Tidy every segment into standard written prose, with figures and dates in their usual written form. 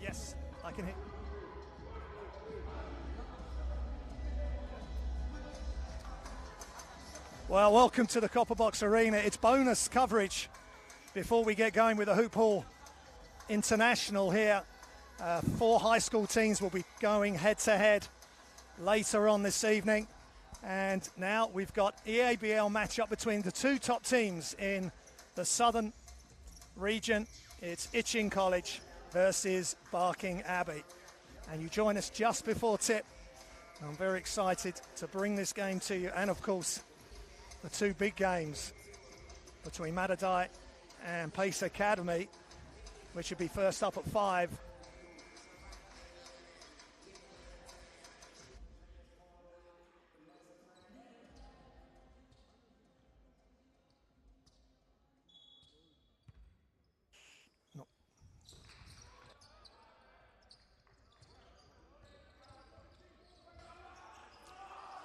Yes, I can hear. Well, welcome to the Copper Box Arena. It's bonus coverage before we get going with the Hoophall International here. 4 high school teams will be going head-to-head later on this evening. And now we've got EABL matchup between the 2 top teams in the southern region. It's Itchen College versus Barking Abbey. And you join us just before tip. I'm very excited to bring this game to you. And of course, the 2 big games between Matadai and Pace Academy, which will be first up at 5.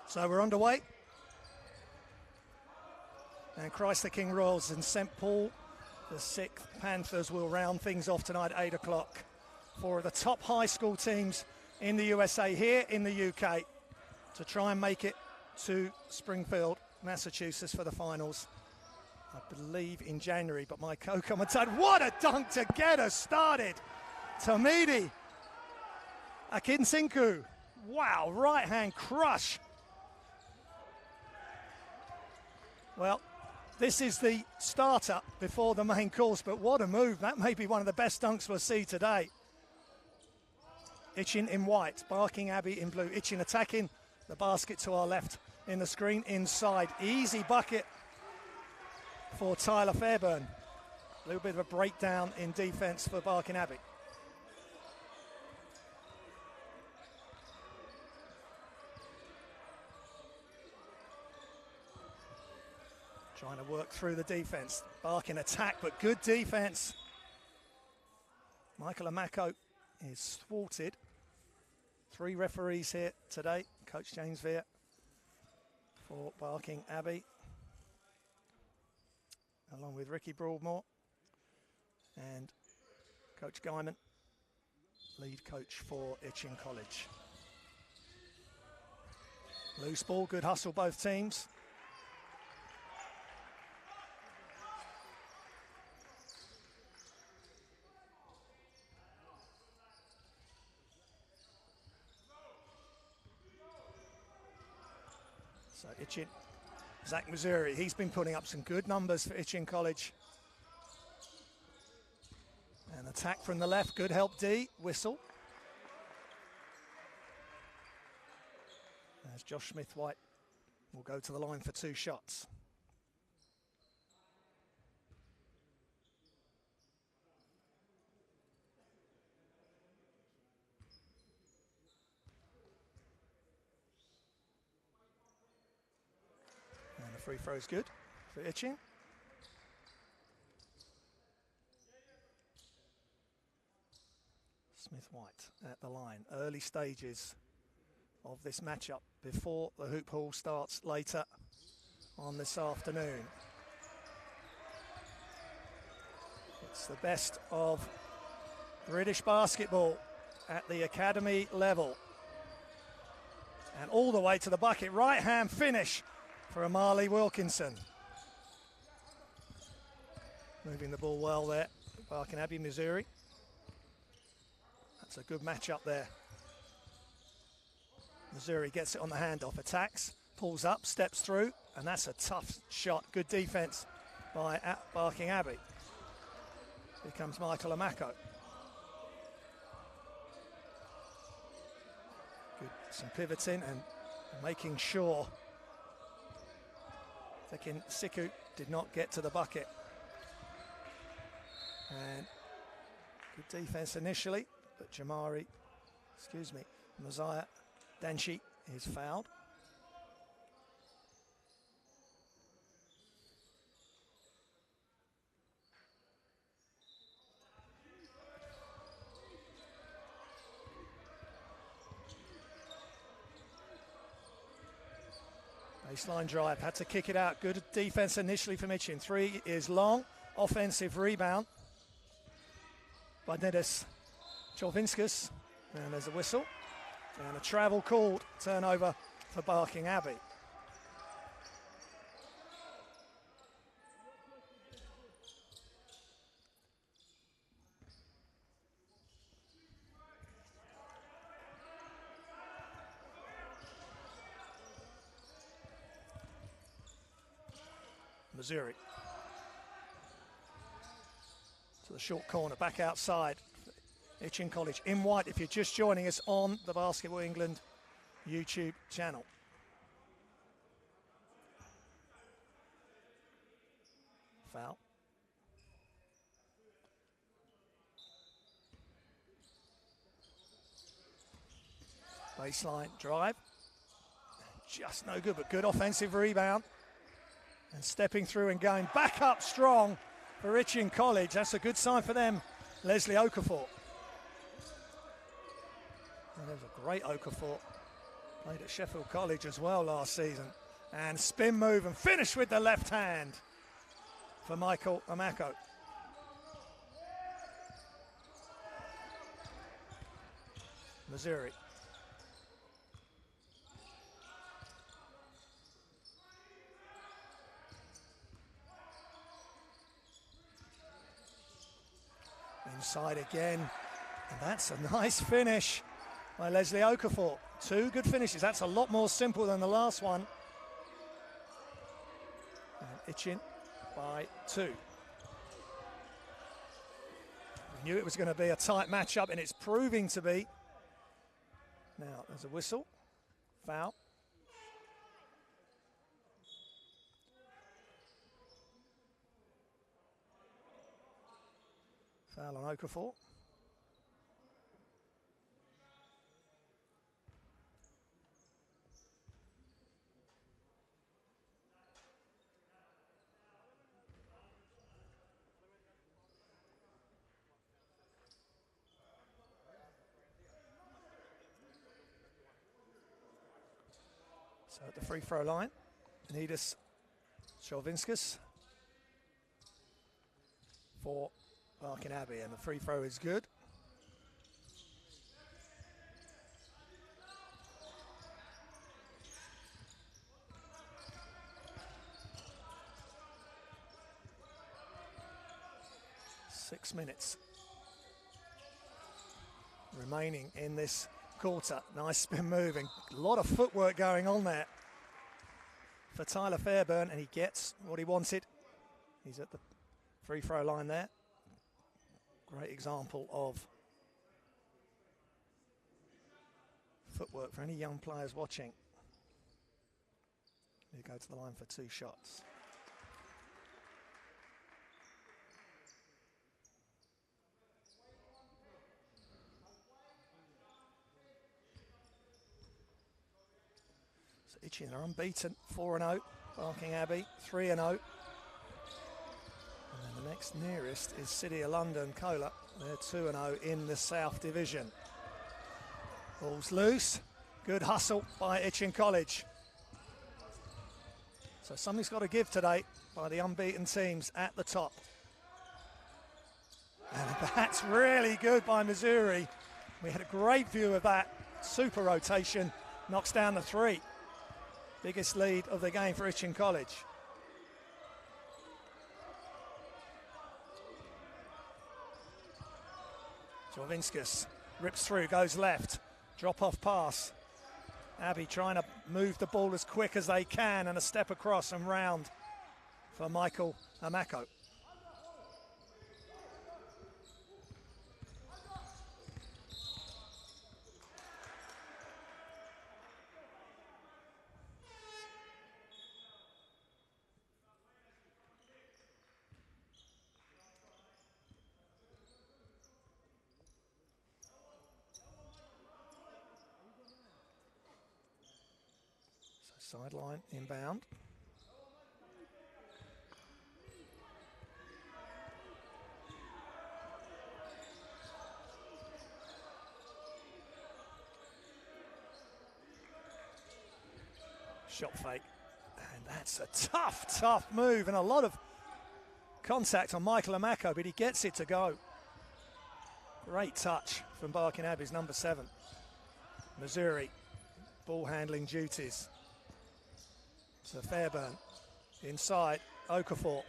So we're underway. And Christ the King Royals and St. Paul, the 6th Panthers, will round things off tonight at 8 o'clock. 4 of the top high school teams in the USA here in the UK to try and make it to Springfield, Massachusetts for the finals, I believe in January. But my co-commentator, what a dunk to get us started. Tamidi Akinsinku. Wow, right hand crush. Well, this is the starter before the main course, but what a move. That may be one of the best dunks we'll see today. Itchen in white, Barking Abbey in blue. Itchen attacking the basket to our left in the screen inside. Easy bucket for Tyler Fairburn. A little bit of a breakdown in defense for Barking Abbey. Trying to work through the defense. Barking attack, but good defense. Michael Amako is thwarted. 3 referees here today. Coach James Veer for Barking Abbey, along with Ricky Broadmoor and Coach Guyman, lead coach for Itchen College. Loose ball, good hustle both teams. So Itchen, Zach Missouri, he's been putting up some good numbers for Itchen College. An attack from the left, good help D, whistle. As Josh Smith-White will go to the line for 2 shots. Free throw is good for Itchen. Smith-White at the line. Early stages of this matchup before the Hoophall starts later on this afternoon. It's the best of British basketball at the academy level. And all the way to the bucket. Right hand finish for Amali Wilkinson. Moving the ball well there, Barking Abbey, Missouri. That's a good matchup there. Missouri gets it on the handoff, attacks, pulls up, steps through, and that's a tough shot. Good defense by Barking Abbey. Here comes Michael Amako. Good, some pivoting and making sure Tekin Siku did not get to the bucket. And good defense initially, but Mosiah Danshi is fouled. Baseline drive, had to kick it out. Good defense initially from Itchen. 3 is long, offensive rebound by Nedis Cholvinskas, and there's a whistle. And a travel called, turnover for Barking Abbey. Missouri. To the short corner, back outside. Itchen College in white if you're just joining us on the Basketball England YouTube channel. Foul. Baseline drive. Just no good, but good offensive rebound. And stepping through and going back up strong for Itchen College. That's a good sign for them. Leslie Okafor. And there's a great Okafor. Played at Sheffield College as well last season. And spin move and finish with the left hand for Michael Amako. Missouri. Inside again, and that's a nice finish by Leslie Okafor. Two good finishes. That's a lot more simple than the last one. And Itchen by 2. We knew it was going to be a tight matchup, and it's proving to be. Now there's a whistle, foul. Foul on Okafor. So at the free throw line, Nidis Cholvinskas for Barking Abbey, and the free throw is good. Six minutes remaining in this quarter. Nice spin moving, a lot of footwork going on there for Tyler Fairburn, and he gets what he wanted. He's at the free throw line there. Great example of footwork for any young players watching. You go to the line for 2 shots. So Itchen are unbeaten, 4-0. Barking Abbey, 3-0. And the next nearest is City of London, Cola. They're 2-0 in the South Division. Ball's loose. Good hustle by Itchen College. So something's got to give today by the unbeaten teams at the top. And that's really good by Missouri. We had a great view of that. Super rotation. Knocks down the 3. Biggest lead of the game for Itchen College. Cholvinskas rips through, goes left, drop-off pass. Abbey trying to move the ball as quick as they can, and a step across and round for Michael Amako. Sideline inbound. Shot fake. And that's a tough move, and a lot of contact on Michael Amako, but he gets it to go. Great touch from Barking Abbey's number 7. Missouri, ball handling duties. So Fairburn, inside, Okafor.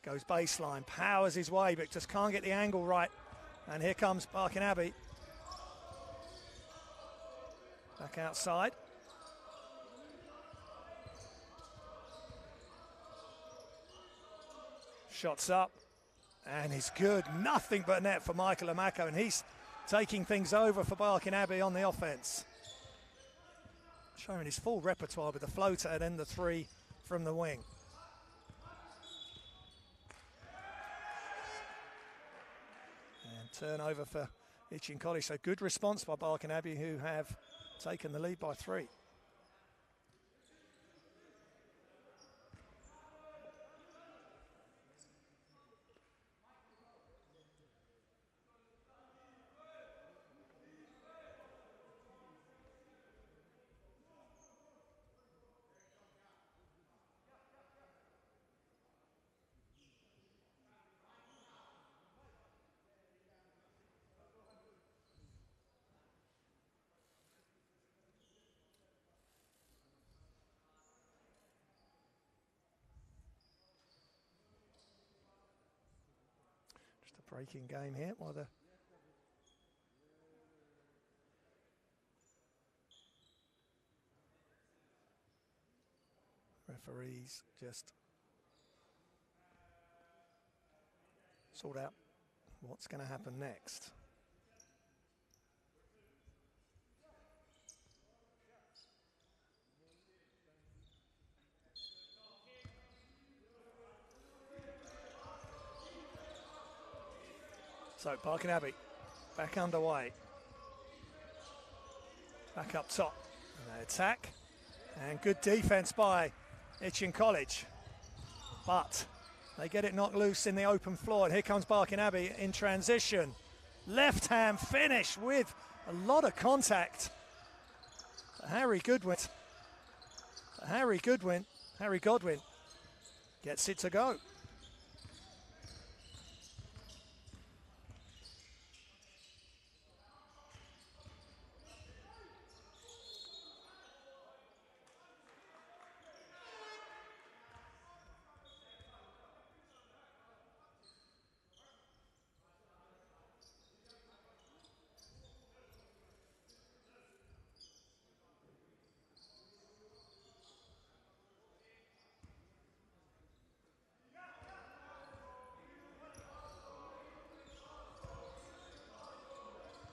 Goes baseline, powers his way, but just can't get the angle right. And here comes Barking Abbey. Back outside. Shots up, and he's good. Nothing but net for Michael Amako, and he's taking things over for Barking Abbey on the offense. Showing his full repertoire with the floater and then the 3 from the wing. And turnover for Itchen College. So good response by Barking Abbey, who have taken the lead by 3. Breaking game here while the referees just sort out what's going to happen next. So Barking Abbey back underway. Back up top. And they attack. And good defense by Itchen College. But they get it knocked loose in the open floor. And here comes Barking Abbey in transition. Left hand finish with a lot of contact. Harry Godwin gets it to go.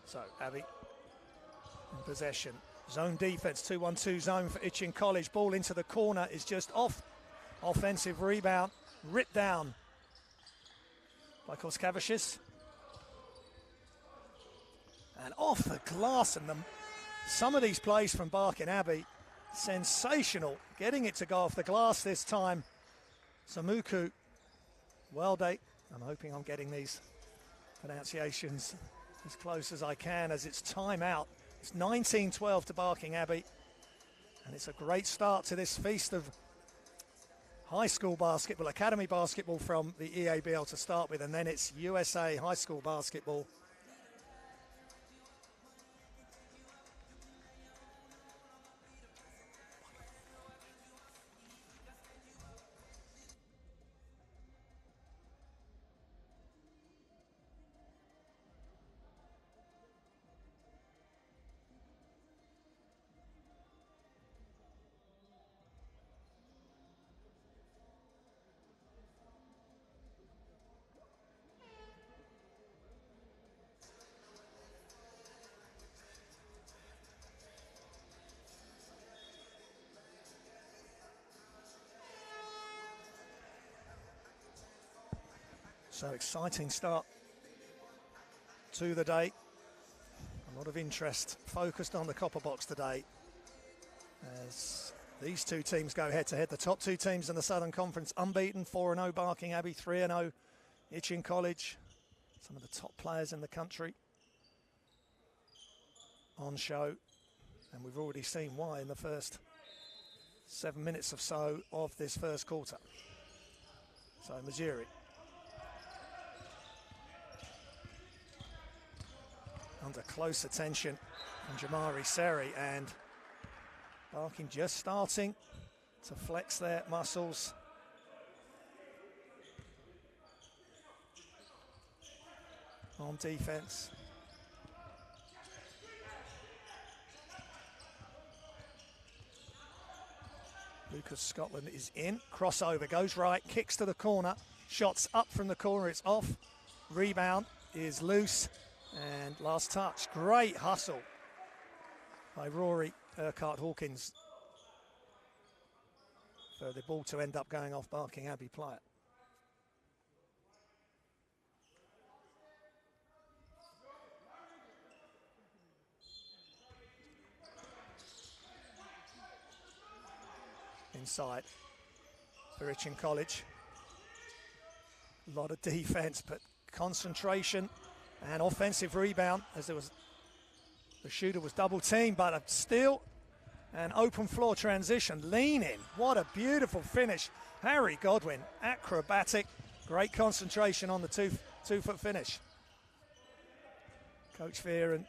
So Abbey in possession. Zone defense, 2-1-2 zone for Itchen College. Ball into the corner is just off. Offensive rebound, ripped down by Koskavicius. And off the glass, and some of these plays from Barking Abbey, sensational. Getting it to go off the glass this time. Samuku Welde, I'm hoping I'm getting these pronunciations as close as I can, as it's timeout. It's 19-12 to Barking Abbey, and it's a great start to this feast of high school basketball, academy basketball from the EABL to start with, and then it's USA high school basketball. So exciting start to the day. A lot of interest focused on the Copper Box today, as these two teams go head to head. The top two teams in the Southern Conference unbeaten, 4-0 Barking Abbey, 3-0 Itchen College. Some of the top players in the country on show, and we've already seen why in the first 7 minutes or so of this first quarter. So Missouri under close attention from Jamari Seri, and Barking just starting to flex their muscles. On defense. Lucas Scotland is in, crossover, goes right, kicks to the corner, shots up from the corner, it's off, rebound is loose, and last touch, great hustle by Rory Urquhart-Hawkins for the ball to end up going off Barking Abbey player. Inside for Itchen College. A lot of defense, but concentration and offensive rebound as there was, the shooter was double teamed, but a steal and open floor transition, lean in. What a beautiful finish. Harry Godwin, acrobatic, great concentration on the two-foot finish. Coach Fear and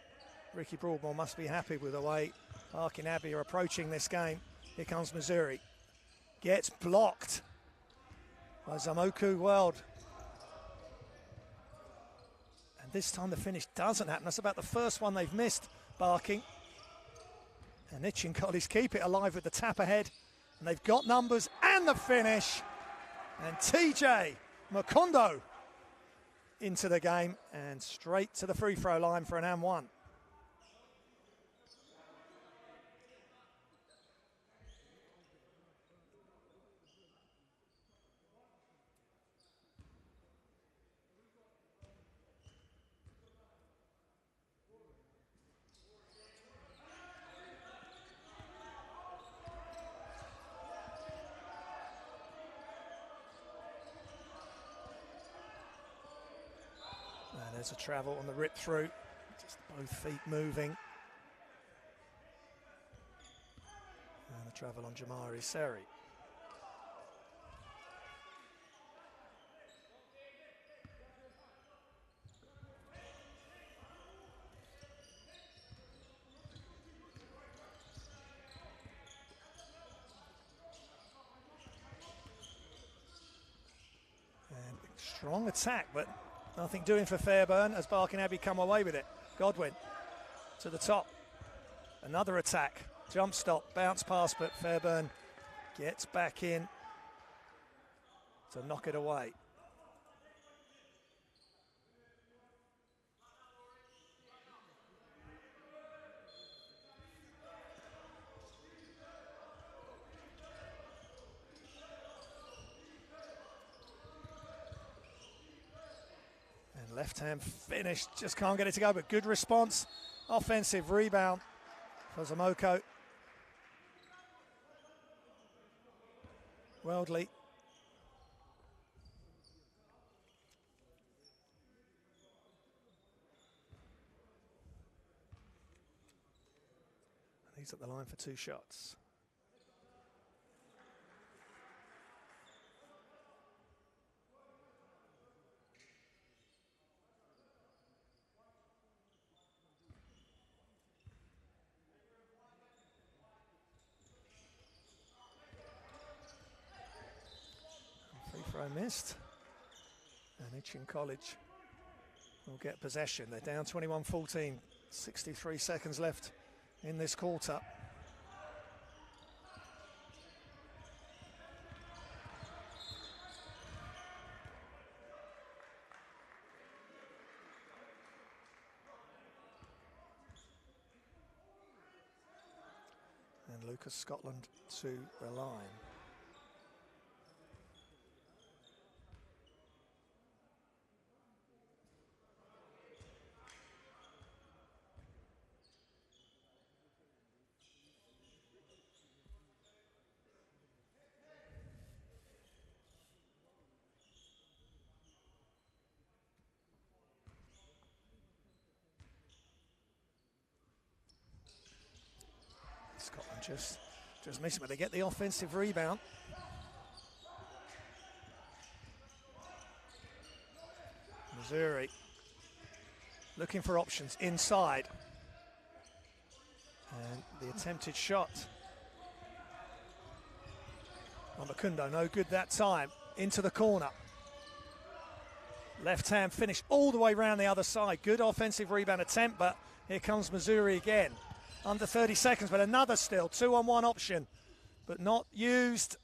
Ricky Broadmoor must be happy with the way Barking Abbey are approaching this game. Here comes Missouri. Gets blocked by Zamoku World. And this time the finish doesn't happen. That's about the first one they've missed, Barking. And Itchen College keep it alive with the tap ahead. And they've got numbers and the finish. And TJ Makondo into the game and straight to the free throw line for an and one. There's a travel on the rip through, just both feet moving. And the travel on Jamari Seri. And strong attack, but nothing doing for Fairburn as Barking Abbey come away with it. Godwin to the top. Another attack. Jump stop, bounce pass, but Fairburn gets back in to knock it away. Left-hand finish, just can't get it to go, but good response. Offensive rebound for Zamoko. Worldly. And he's at the line for two shots. Missed, and Itchen College will get possession. They're down 21-14, 63 seconds left in this quarter. And Lucas Scotland to the line. Scotland just missing, but they get the offensive rebound. Missouri looking for options inside. And the attempted shot on Makundo, no good that time. Into the corner. Left hand finish all the way around the other side. Good offensive rebound attempt, but here comes Missouri again. Under 30 seconds, but another still 2-on-1 option, but not used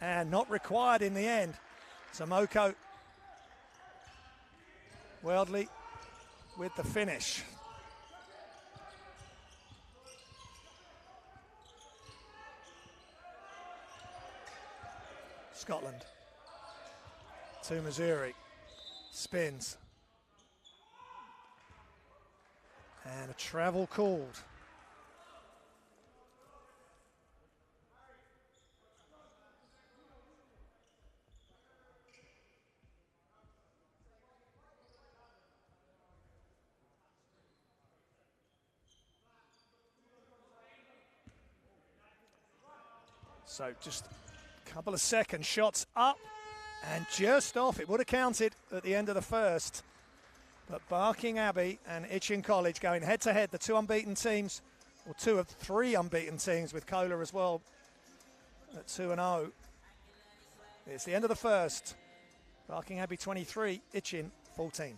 and not required in the end. Tomoko Weldley with the finish. Scotland to Missouri. Spins. And a travel called. So just a couple of seconds, shots up and just off. It would have counted at the end of the first. But Barking Abbey and Itchen College going head-to-head, the two unbeaten teams, or two of three unbeaten teams with Kohler as well at 2-0. It's the end of the first. Barking Abbey 23, Itchen 14.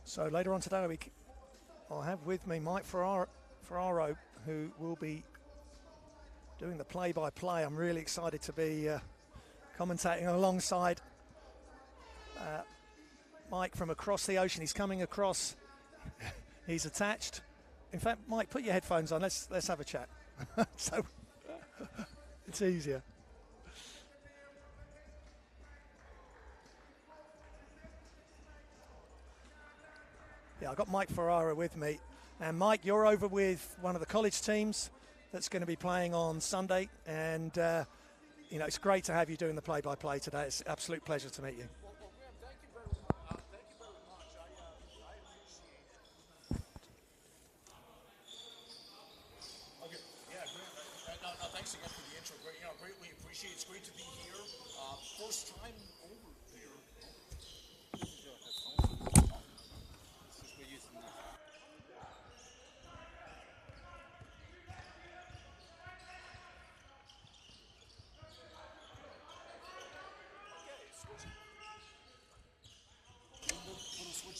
So later on today, I'll have with me Mike Ferraro, who will be doing the play-by-play. I'm really excited to be commentating alongside Mike from across the ocean. He's coming across. He's attached. In fact, Mike, put your headphones on. Let's have a chat. So it's easier. Yeah, I've got Mike Ferrara with me. And Mike, you're over with one of the college teams that's going to be playing on Sunday. And, you know, it's great to have you doing the play-by-play today. It's an absolute pleasure to meet you. Well, Graham, thank you very much. I appreciate it. Okay. Yeah, Graham. No, thanks again for the intro. Great, greatly appreciate it. It's great to be here. First time over here.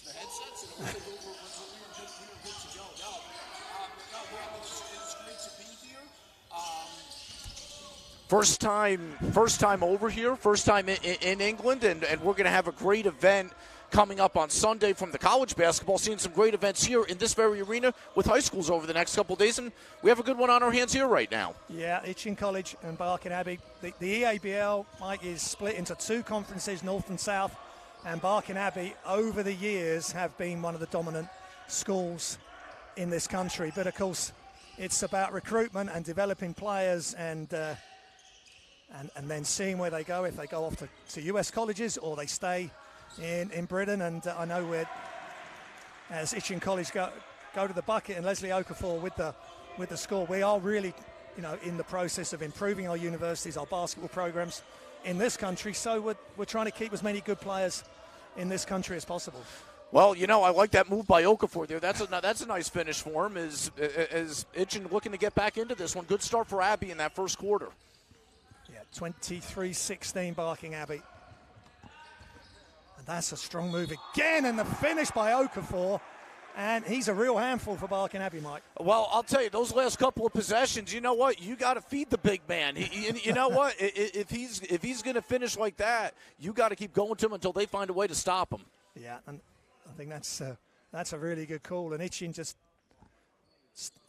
The headsets and we're good to go. It's great to be here. First time over here, first time in England, and we're going to have a great event coming up on Sunday from the college basketball scene. Some great events here in this very arena with high schools over the next couple of days, and we have a good one on our hands here right now. Yeah, Itchen College and Barking Abbey. The EABL, Mike, is split into two conferences, North and South. And Barking Abbey, over the years, have been one of the dominant schools in this country. But, of course, it's about recruitment and developing players and then seeing where they go, if they go off to US colleges or they stay in Britain. And I know as Itchen College go to the bucket and Leslie Okafor with the score, we are really, in the process of improving our universities, our basketball programs in this country. So we're trying to keep as many good players in this country as possible. Well, I like that move by Okafor there. That's a nice finish for him. As Itchen looking to get back into this one. Good start for Abbey in that first quarter. Yeah, 23-16 Barking Abbey. That's a strong move again, and the finish by Okafor. And he's a real handful for Barking Abbey, Mike. Well, I'll tell you, those last couple of possessions, you know what? You got to feed the big man. You know what? If he's going to finish like that, you got to keep going to him until they find a way to stop him. Yeah, and I think that's a really good call. And Itchen just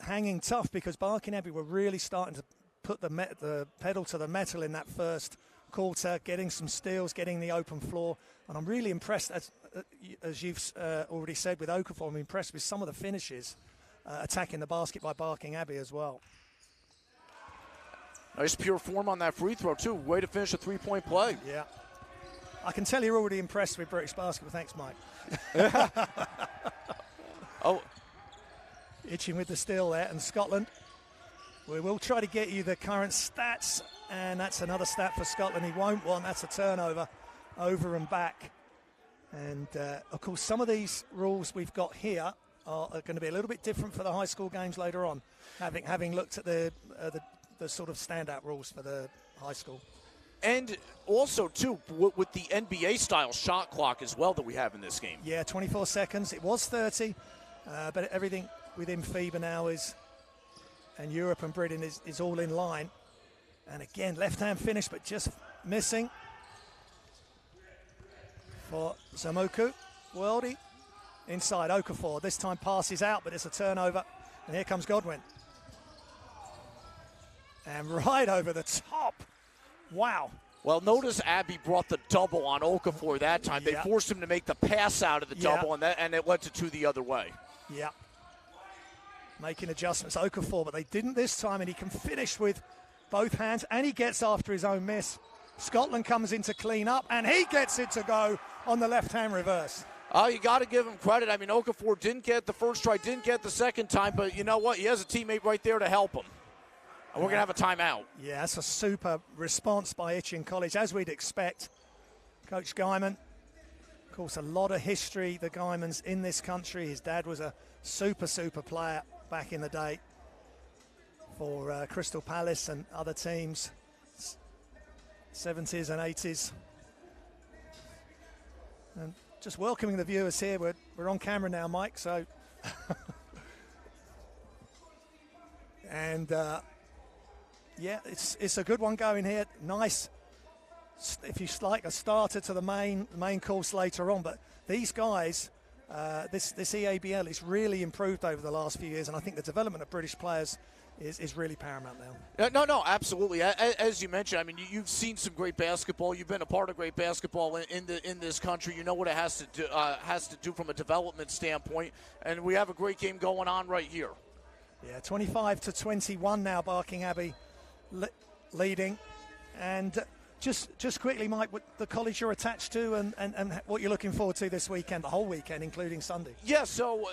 hanging tough because Barking Abbey were really starting to put the pedal to the metal in that first quarter, getting some steals, getting the open floor. And I'm really impressed, as you've already said, with Okafor. I'm impressed with some of the finishes attacking the basket by Barking Abbey as well. Nice pure form on that free throw, too. Way to finish a three-point play. Yeah. I can tell you're already impressed with British basketball. Thanks, Mike. Oh. Itching with the steal there. And Scotland, we will try to get you the current stats. And that's another stat for Scotland he won't want. That's a turnover over and back. And, of course, some of these rules we've got here are going to be a little bit different for the high school games later on, having looked at the sort of standout rules for the high school. And also, too, with the NBA-style shot clock as well that we have in this game. Yeah, 24 seconds. It was 30, but everything within FIBA now and Europe and Britain is all in line. And again, left-hand finish, but just missing for Zamoku. Worldy inside Okafor. This time passes out, but it's a turnover. And here comes Godwin. And right over the top. Wow. Well, notice Abbey brought the double on Okafor that time. They forced him to make the pass out of the double, and it led to two the other way. Yeah. Making adjustments, Okafor, but they didn't this time, and he can finish with both hands, and he gets after his own miss. Scotland comes in to clean up, and he gets it to go on the left-hand reverse. Oh, you got to give him credit. I mean, Okafor didn't get the first try, didn't get the second time, but you know what? He has a teammate right there to help him. And we're going to have a timeout. Yeah, that's a super response by Itchen College, as we'd expect. Coach Guyman, of course, a lot of history, the Guymans in this country. His dad was a super player back in the day for Crystal Palace and other teams, 70s and 80s. And just welcoming the viewers here. We're on camera now, Mike, so. And yeah, it's a good one going here. Nice, if you like, a starter to the main course later on. But these guys, this EABL is really improved over the last few years, and I think the development of British players is really paramount now. No, absolutely. As you mentioned, I mean, you've seen some great basketball. You've been a part of great basketball in this country. You know what it has to do from a development standpoint, and we have a great game going on right here. Yeah, 25-21 now, Barking Abbey leading. And just quickly, Mike, what the college you're attached to and what you're looking forward to this weekend, the whole weekend, including Sunday. Yeah, so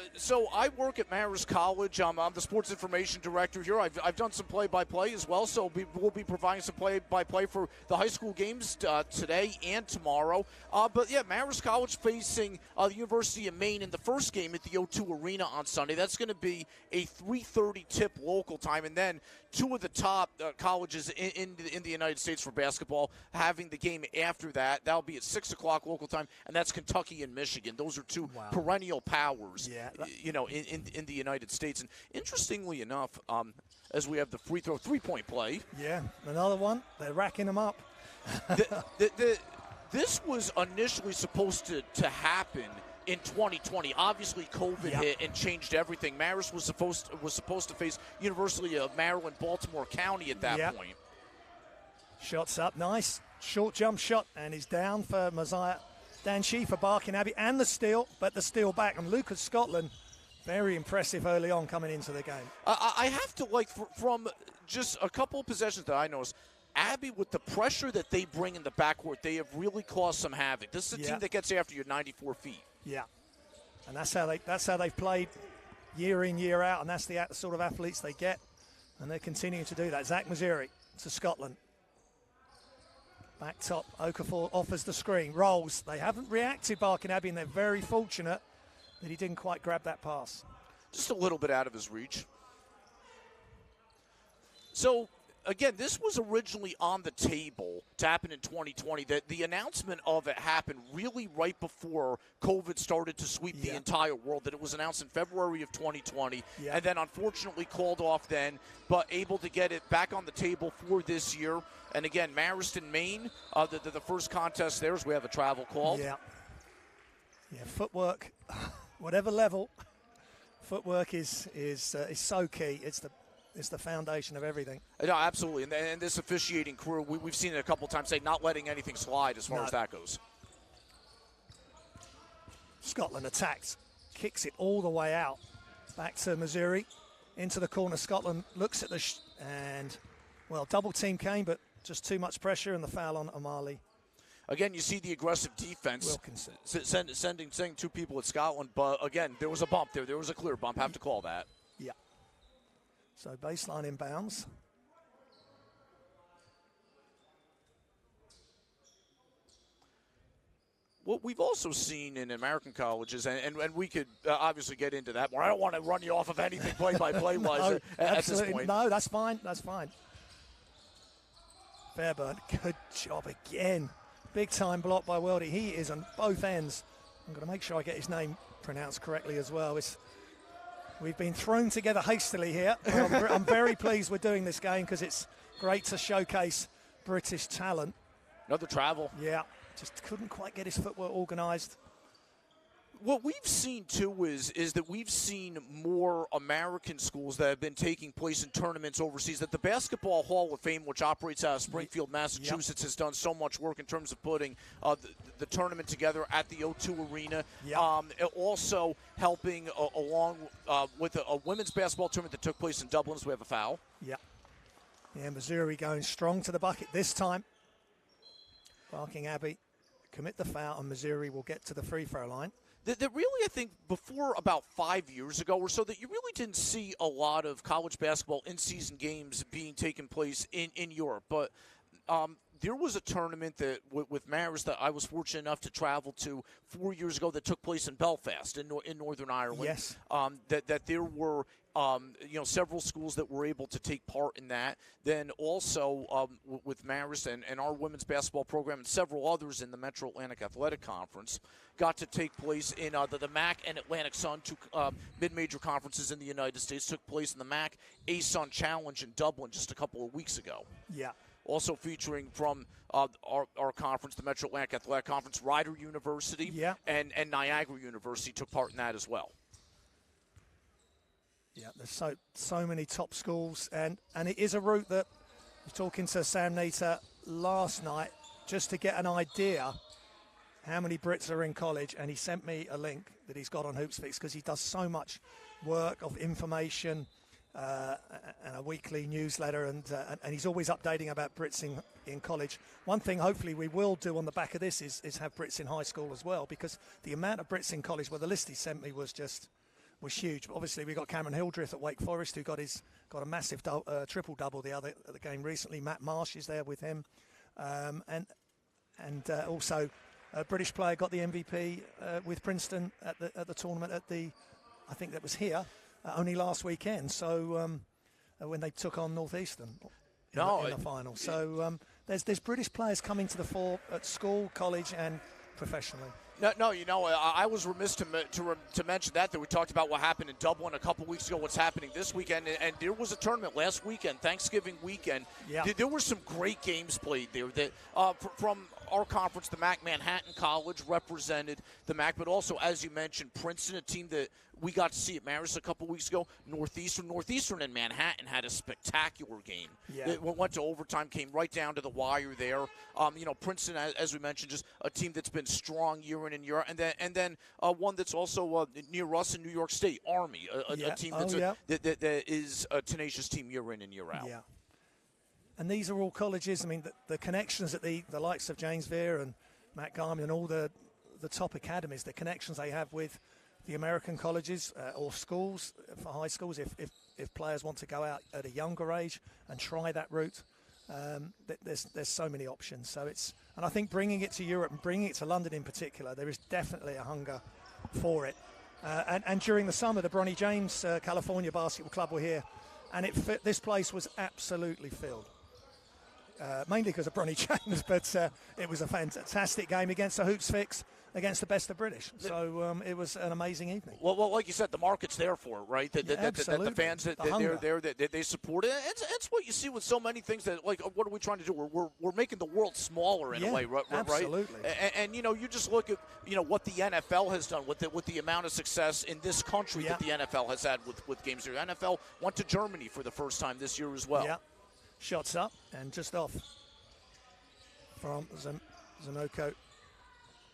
I work at Marist College. I'm the sports information director here. I've done some play-by-play as well, so we'll be providing some play-by-play for the high school games today and tomorrow. But yeah, Marist College facing the University of Maine in the first game at the O2 Arena on Sunday. That's going to be a 3:30 tip local time, and then two of the top colleges in the United States for basketball having the game after that. That'll be at 6 o'clock local time, and that's Kentucky and Michigan. Those are two perennial powers, in the United States. And interestingly enough, as we have the free throw three-point play. Yeah, another one. They're racking them up. This was initially supposed to happen in 2020. Obviously, COVID hit and changed everything. Marist was supposed to face University of Maryland, Baltimore County at that point. Shots up, nice short jump shot, and he's down for Mosiah Danshi for Barking Abbey, and the steal, but the steal back. And Lucas Scotland, very impressive early on coming into the game. I have to, from just a couple of possessions that I noticed, Abbey, with the pressure that they bring in the backcourt, they have really caused some havoc. This is a team that gets after you at 94 feet. Yeah, and that's how they've played year in, year out, and that's the sort of athletes they get, and they're continuing to do that. Zach Missouri to Scotland. Back top, Okafor offers the screen, rolls. They haven't reacted, Barking Abbey, and they're very fortunate that he didn't quite grab that pass. Just a little bit out of his reach. So again, this was originally on the table to happen in 2020. The announcement of it happened really right before COVID started to sweep the entire world. That it was announced in February of 2020, and then unfortunately called off then, but able to get it back on the table for this year. And again, Mariston, Maine, the first contest there is we have a travel call. Yeah, footwork, whatever level, footwork is so key. It's the foundation of everything. No, absolutely. And this officiating crew, we've seen it a couple times, say not letting anything slide as far as that goes. Scotland attacked, kicks it all the way out. Back to Missouri, into the corner. Scotland looks at and, well, double team came, but just too much pressure and the foul on O'Malley. Again, you see the aggressive defense. Wilkinson. Sending two people at Scotland, but again, there was a bump there. There was a clear bump. Have to call that. Yeah. So baseline inbounds. What we've also seen in American colleges, and we could obviously get into that more. I don't want to run you off of anything play-by-play wise at this point. No, that's fine. That's fine. Fairburn, good job again. Big time block by Weldy. He is on both ends. I'm going to make sure I get his name pronounced correctly as well. We've been thrown together hastily here. I'm very pleased we're doing this game because it's great to showcase British talent. Another travel. Yeah, just couldn't quite get his footwork organised. What we've seen, too, is that we've seen more American schools that have been taking place in tournaments overseas. That the Basketball Hall of Fame, which operates out of Springfield, Massachusetts, has done so much work in terms of putting the tournament together at the O2 Arena. Also helping along with a women's basketball tournament that took place in Dublin, as we have a foul. Yeah, Missouri going strong to the bucket this time. Barking Abbey commit the foul, and Missouri will get to the free throw line. That really, I think, before about 5 years ago or so, that you really didn't see a lot of college basketball in-season games being taken place in Europe. But there was a tournament that with Marist that I was fortunate enough to travel to 4 years ago that took place in Belfast in Northern Ireland. Yes. That there were several schools that were able to take part in that. Then also with Marist and our women's basketball program and several others in the Metro Atlantic Athletic Conference got to take place in the MAC and Atlantic Sun, two mid-major conferences in the United States. Took place in the MAC ASUN Challenge in Dublin just a couple of weeks ago. Yeah. Also featuring from our conference, the Metro Atlantic Athletic Conference, Rider University and Niagara University took part in that as well. Yeah, there's so many top schools, and it is a route that I was talking to Sam Nita last night just to get an idea how many Brits are in college, and he sent me a link that he's got on HoopsFix because he does so much work of information and a weekly newsletter, and he's always updating about Brits in college. One thing hopefully we will do on the back of this is have Brits in high school as well, because the amount of Brits in college, well, the list he sent me was huge. But obviously we got Cameron Hildreth at Wake Forest, who got a massive triple-double the game recently. Matt Marsh is there with him, and also a British player got the MVP with Princeton at the tournament I think that was here only last weekend. So when they took on Northeastern in the final. So there's British players coming to the fore at school, college, and professionally. No, I was remiss to mention that we talked about what happened in Dublin a couple weeks ago, what's happening this weekend, and there was a tournament last weekend, Thanksgiving weekend. Yeah. There were some great games played there that from our conference, the MAC. Manhattan College represented the MAC, but also, as you mentioned, Princeton, a team that we got to see at Marist a couple weeks ago. Northeastern and Manhattan had a spectacular game. Yeah. It went to overtime, came right down to the wire there. Princeton, as we mentioned, just a team that's been strong year in and year out. And then one that's also near us in New York State, Army, a team that is a tenacious team year in and year out. Yeah. And these are all colleges. I mean, the connections that the likes of James Veer and Matt Garman and all the top academies, the connections they have with the American colleges or schools for high schools, if players want to go out at a younger age and try that route, there's so many options. So and I think bringing it to Europe and bringing it to London in particular, there is definitely a hunger for it. And during the summer, the Bronny James California Basketball Club were here and this place was absolutely filled. Mainly because of Bronny James, but it was a fantastic game against the Hoops Fix, against the best of British. So it was an amazing evening. Well, like you said, the market's there for it, right? Absolutely. The fans, they're there, they support it. It's what you see with so many things that, like, what are we trying to do? We're making the world smaller in a way, right? Absolutely. And you just look at, what the NFL has done with the amount of success in this country that the NFL has had with games here. The NFL went to Germany for the first time this year as well. Yeah. Shots up and just off from Zanoko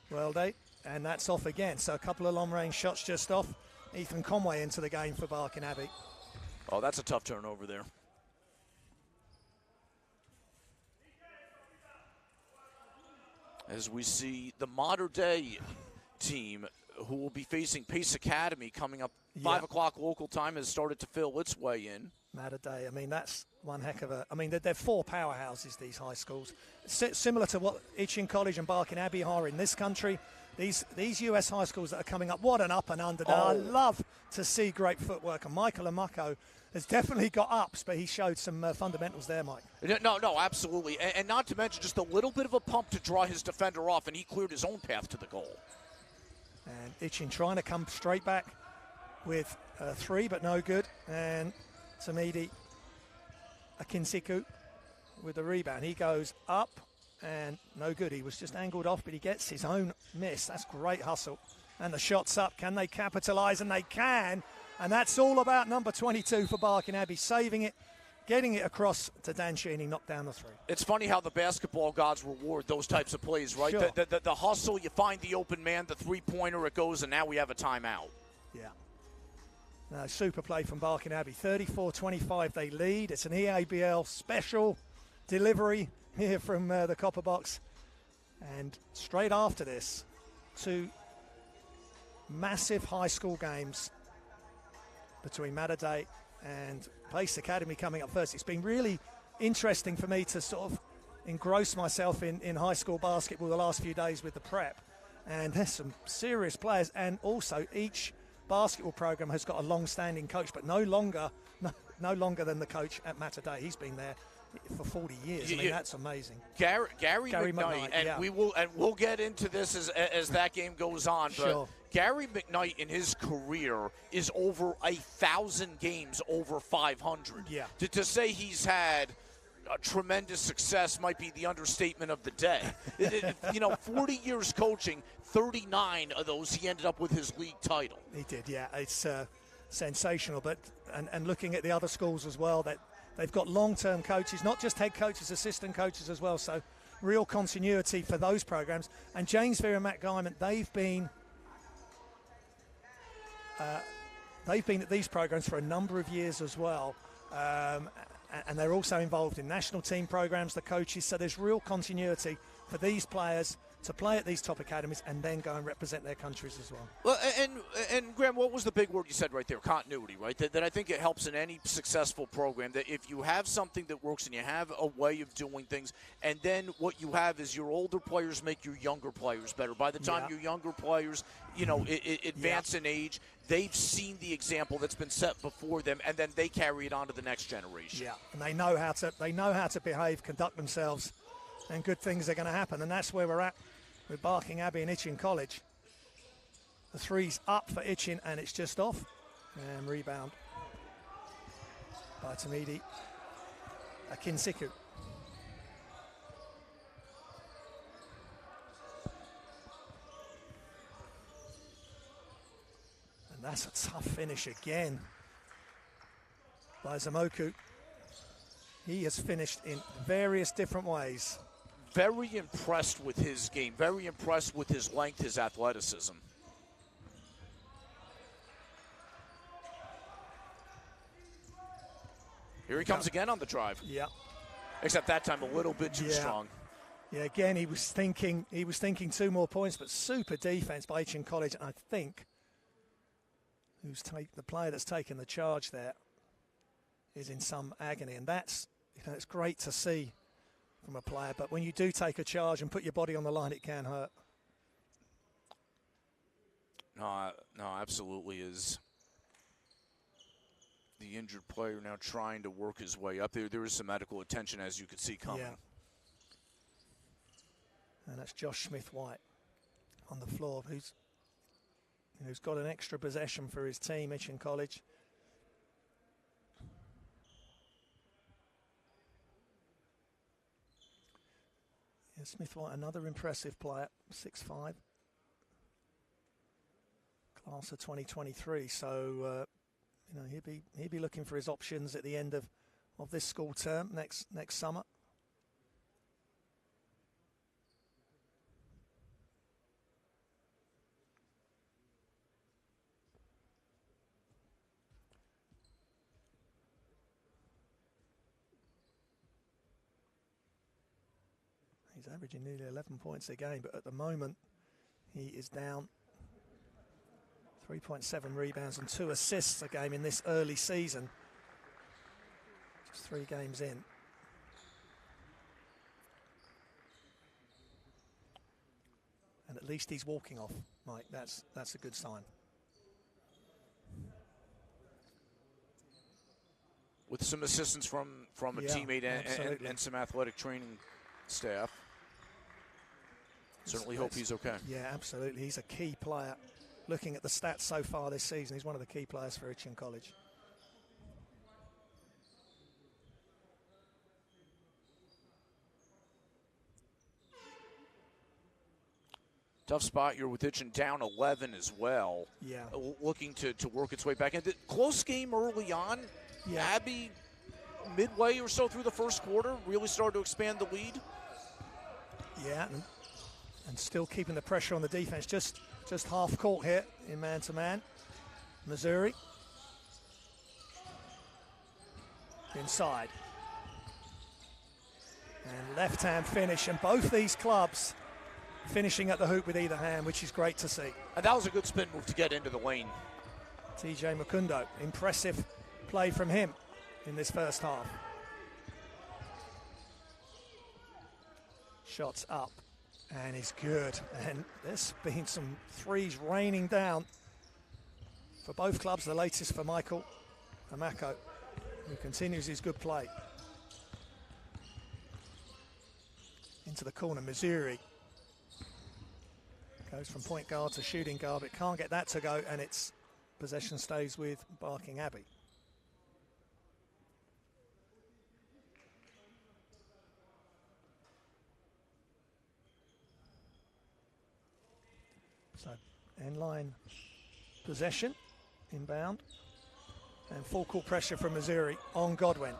Worlday, and that's off again. So a couple of long-range shots just off. Ethan Conway into the game for Barking Abbey. Oh, that's a tough turnover there. As we see the modern-day team who will be facing Pace Academy coming up 5 o'clock local time has started to fill its way in. Matter Day. I mean, that's one heck of a. I mean, they're four powerhouses, these high schools. Similar to what Itchen College and Barking Abbey are in this country. These US high schools that are coming up, what an up and under. I love to see great footwork. And Michael Amucko has definitely got ups, but he showed some fundamentals there, Mike. No, absolutely. And not to mention just a little bit of a pump to draw his defender off, and he cleared his own path to the goal. And Itchen trying to come straight back with 3, but no good. And Tamidi Akinsiku with the rebound. He goes up and no good. He was just angled off, but he gets his own miss. That's great hustle. And the shot's up. Can they capitalise? And they can. And that's all about number 22 for Barking Abbey, saving it, getting it across to Dan Sheehan. He knocked down the 3. It's funny how the basketball gods reward those types of plays, right? Sure. The hustle, you find the open man, the three-pointer, it goes, and now we have a timeout. Yeah. No, super play from Barking Abbey. 34-25 they lead. It's an EABL special delivery here from the Copper Box. And straight after this, 2 massive high school games between Mater Day and Pace Academy coming up first. It's been really interesting for me to sort of engross myself in high school basketball the last few days with the prep. And there's some serious players, and also each basketball program has got a long-standing coach, but no longer than the coach at Mater Day. He's been there for 40 years. I mean, that's amazing. Gary McKnight, and we'll get into this as that game goes on. But sure. Gary McKnight in his career is over 1,000 games over 500. Yeah. To say he's had tremendous success might be the understatement of the day. 40 years coaching, 39 of those he ended up with his league title. He did, yeah. It's sensational. But and looking at the other schools as well, that they've got long-term coaches, not just head coaches, assistant coaches as well. So real continuity for those programs. And Janesville and Matt Guyman, they've been at these programs for a number of years as well. And they're also involved in national team programs, the coaches. So there's real continuity for these players to play at these top academies and then go and represent their countries as well. Well, and Graham, what was the big word you said right there? Continuity, right? That I think it helps in any successful program, that if you have something that works and you have a way of doing things, and then what you have is your older players make your younger players better. By the time your younger players, advance in age, they've seen the example that's been set before them, and then they carry it on to the next generation. Yeah, and they know how to behave, conduct themselves, and good things are going to happen. And that's where we're at with Barking Abbey and Itchen College. The 3's up for Itchen, and it's just off. And rebound by Tamidi Akinsiku. And that's a tough finish again by Zamoku. He has finished in various different ways. Very impressed with his game, very impressed with his length, his athleticism. Here he comes again on the drive. Yeah. Except that time a little bit too strong. Yeah, again, he was thinking 2 more points, but super defense by Itchen College. And I think the player that's taken the charge there is in some agony. And that's, it's great to see from a player, but when you do take a charge and put your body on the line, it can hurt. No, absolutely is. the injured player now trying to work his way up. There is some medical attention, as you could see, coming. Yeah. And that's Josh Smith-White on the floor, who's got an extra possession for his team, Itchen College. Yeah, Smith-White, another impressive player, 6'5", class of 2023. So, he'll be looking for his options at the end of this school term next summer. He's averaging nearly 11 points a game, but at the moment he is down 3.7 rebounds and 2 assists a game in this early season. Just 3 games in. And at least he's walking off, Mike. That's a good sign. With some assistance from a teammate and some athletic training staff. Certainly hope he's okay. Yeah, absolutely. He's a key player. Looking at the stats so far this season, he's one of the key players for Itchen College. Tough spot here with Itchen down 11 as well. Yeah. Looking to work its way back. And close game early on. Yeah. Abbey, midway or so through the first quarter, really started to expand the lead. Yeah, and still keeping the pressure on the defense. Just half court here in man-to-man. Missouri. Inside. And left-hand finish. And both these clubs finishing at the hoop with either hand, which is great to see. And that was a good spin move to get into the lane. TJ Mukundo, impressive play from him in this first half. Shots up, and he's good. And there's been some threes raining down for both clubs, the latest for Michael Amako, who continues his good play. Into the corner, Missouri goes from point guard to shooting guard, but can't get that to go, and its possession stays with Barking Abbey. So, end-line possession, inbound, and full court pressure from Missouri on Godwin.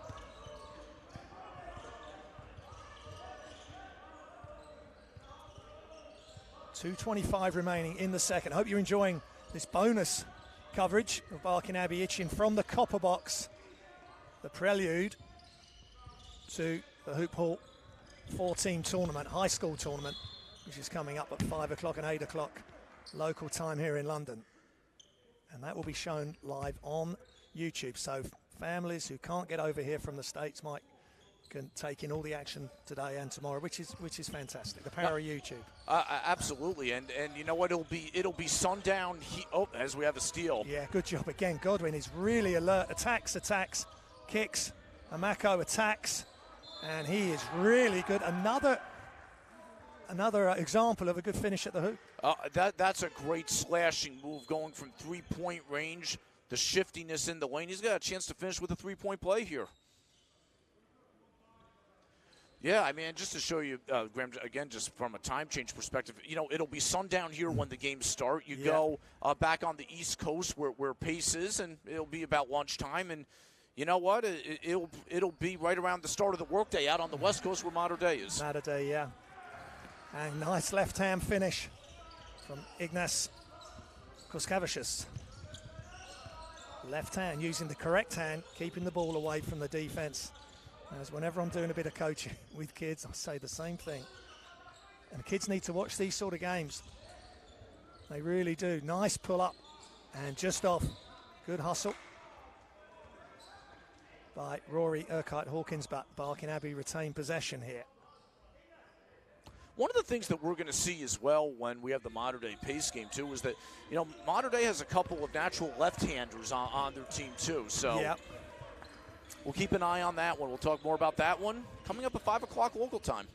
.225 remaining in the second. Hope you're enjoying this bonus coverage of Barking Abbey Itchen from the Copper Box, the prelude to the Hoophall 4-team tournament, high school tournament, which is coming up at 5 o'clock and 8 o'clock local time here in London. And that will be shown live on YouTube. So families who can't get over here from the States, Mike, can take in all the action today and tomorrow, which is fantastic. The power of YouTube. Absolutely, and you know what? It'll be sundown. As we have a steal. Yeah, good job again. Godwin is really alert. Attacks, kicks. Amako attacks, and he is really good. Another example of a good finish at the hoop. That's a great slashing move, going from three-point range. The shiftiness in the lane. He's got a chance to finish with a three-point play here. Yeah, I mean, just to show you, Graham, again, just from a time change perspective, it'll be sundown here when the games start. You go back on the East Coast where pace is, and it'll be about lunchtime. And you know what? It'll be right around the start of the workday out on the West Coast where Mater Dei is. Mater Dei, yeah. And nice left-hand finish from Ignas Kuskavicius. Left hand, using the correct hand, keeping the ball away from the defense. As whenever I'm doing a bit of coaching with kids, I say the same thing. And kids need to watch these sort of games. They really do. Nice pull up and just off. Good hustle by Rory Urquhart Hawkins, but Barking Abbey retain possession here. One of the things that we're going to see as well when we have the Mater Dei pace game, too, is that, Mater Dei has a couple of natural left-handers on their team, too. So we'll keep an eye on that one. We'll talk more about that one coming up at 5 o'clock local time.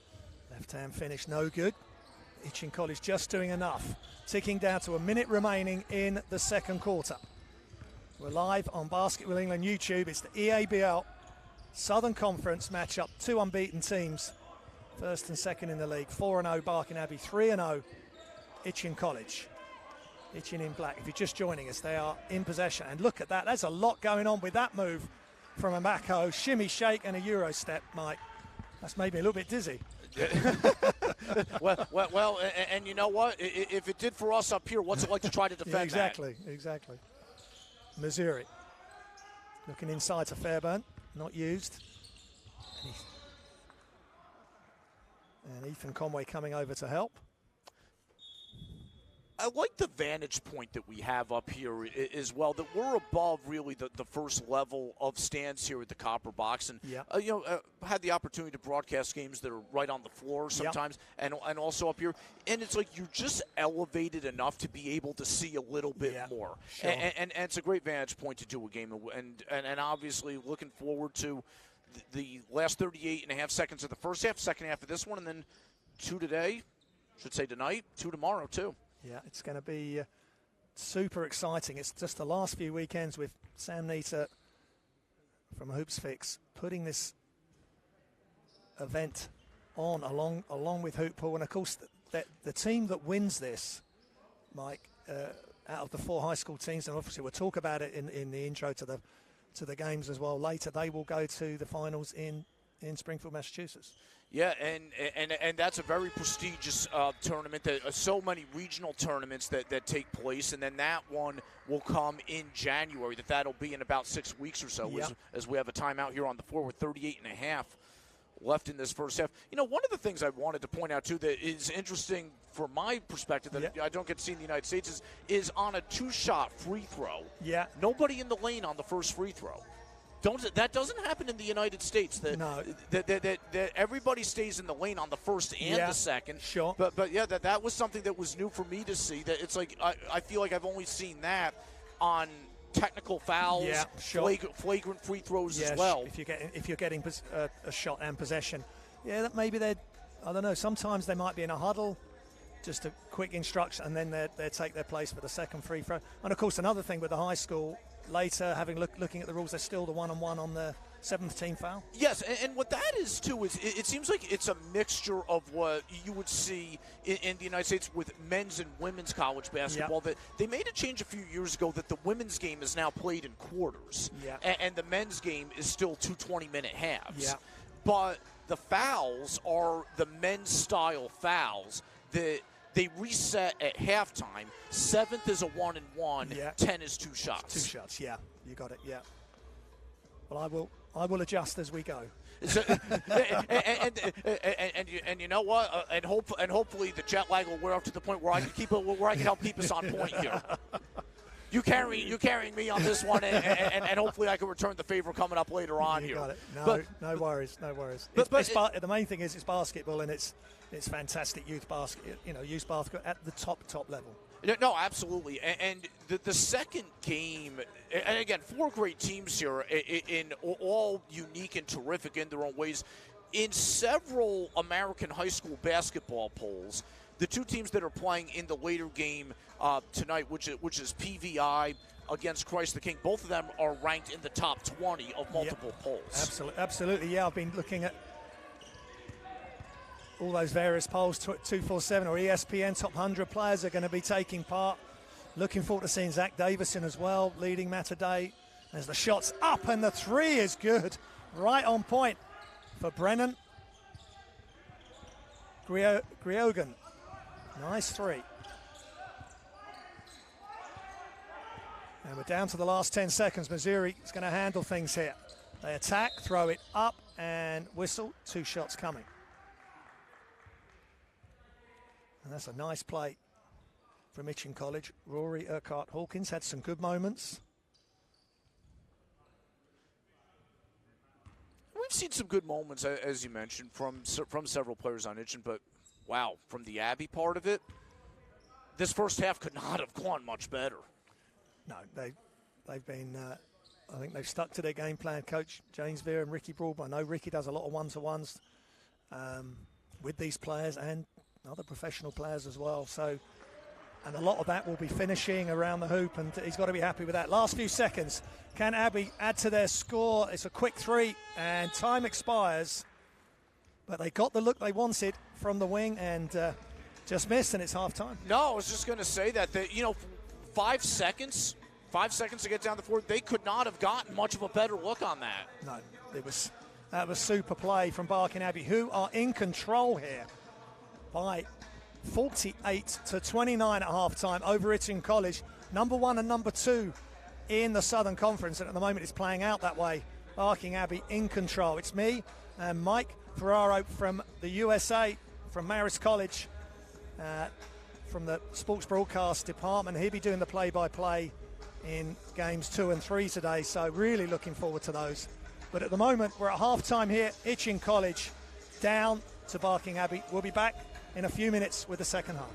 Left-hand finish, no good. Itchen College just doing enough. Ticking down to a minute remaining in the second quarter. We're live on Basketball England YouTube. It's the EABL Southern Conference matchup. 2 unbeaten teams, first and second in the league. 4-0 Barking Abbey, 3-0 Itchen College. Itchen in black. If you're just joining us, they are in possession. And look at that. There's a lot going on with that move from a Mako. Shimmy, shake, and a Euro step, Mike. That's made me a little bit dizzy. well, and you know what? If it did for us up here, what's it like to try to defend exactly. Missouri looking inside to Fairburn, not used. And Ethan Conway coming over to help. I like the vantage point that we have up here as well, that we're above really the first level of stands here at the Copper Box. And, had the opportunity to broadcast games that are right on the floor sometimes and also up here. And it's like you're just elevated enough to be able to see a little bit more. Sure. And it's a great vantage point to do a game. And obviously looking forward to the last 38 and a half seconds of the first half, second half of this one, and then 2 today, should say tonight, 2 tomorrow too. Yeah, it's going to be super exciting. It's just the last few weekends with Sam Neater from Hoops Fix putting this event on along with Hoophall. And, of course, the team that wins this, Mike, out of the 4 high school teams, and obviously we'll talk about it in the intro to the games as well later, they will go to the finals in Springfield, Massachusetts. Yeah, and that's a very prestigious tournament. There are so many regional tournaments that take place, and then that one will come in January. That'll be in about 6 weeks or so, as we have a timeout here on the floor with 38 and a half left in this first half. One of the things I wanted to point out, too, that is interesting from my perspective that I don't get to see in the United States is on a 2-shot free throw. Yeah. Nobody in the lane on the first free throw. That doesn't happen in the United States. That everybody stays in the lane on the first and the second. Sure. But that was something that was new for me to see. That it's like I feel like I've only seen that on technical fouls, flagrant free throws as well. If you're getting a shot and possession, that maybe I don't know. Sometimes they might be in a huddle, just a quick instruction, and then they take their place for the second free throw. And of course, another thing with the high school. Later, looking at the rules, there's still the one-on-one on the 7th team foul. Yes, and what that is, too, is it seems like it's a mixture of what you would see in the United States with men's and women's college basketball. That they made a change a few years ago that the women's game is now played in quarters, and the men's game is still 2 20-minute halves. Yeah. But the fouls are the men's style fouls that they reset at halftime. 7th is a 1-and-1. 10 is 2 shots. 2 shots. Yeah, you got it. Yeah. Well, I will adjust as we go. So, and you know what? And hopefully the jet lag will wear off to the point where I can help keep us on point here. You carrying me on this one, and hopefully I can return the favor coming up later on here. Got it. No worries. The main thing is it's basketball, and it's fantastic youth basketball at the top level. No, absolutely. And the second game, and again, 4 great teams here, in all unique and terrific in their own ways. In several American high school basketball polls, the 2 teams that are playing in the later game tonight, which is PVI against Christ the King, both of them are ranked in the top 20 of multiple polls. Absolutely. Yeah, I've been looking at all those various polls. 247 or ESPN top 100 players are going to be taking part. Looking forward to seeing Zach Davison as well, leading Mater Dei. As the shot's up and the 3 is good. Right on point for Brennan Griogan. Nice 3. And we're down to the last 10 seconds. Missouri is going to handle things here. They attack, throw it up, and whistle. 2 shots coming. And that's a nice play from Itchen College. Rory Urquhart Hawkins had some good moments. We've seen some good moments, as you mentioned, from several players on Itchen, but wow, from the Abbey part of it, this first half could not have gone much better. No, they've been, I think they've stuck to their game plan. Coach James Veer and Ricky Broad. I know Ricky does a lot of one-to-ones with these players and other professional players as well. So, and a lot of that will be finishing around the hoop, and he's got to be happy with that. Last few seconds. Can Abbey add to their score? It's a quick three, and time expires. But they got the look they wanted from the wing and just missed, and it's half-time. No, I was just going to say that, 5 seconds to get down the floor, they could not have gotten much of a better look on that. No, that was super play from Barking Abbey, who are in control here by 48-29 at halftime over Itchen College. Number 1 and number 2 in the Southern Conference, and at the moment it's playing out that way. Barking Abbey in control. It's me and Mike Ferraro from the USA, from Marist College, from the Sports Broadcast Department. He'll be doing the play-by-play in games 2 and 3 today, so really looking forward to those. But at the moment, we're at halftime here, Itchen College down to Barking Abbey. We'll be back in a few minutes with the second half.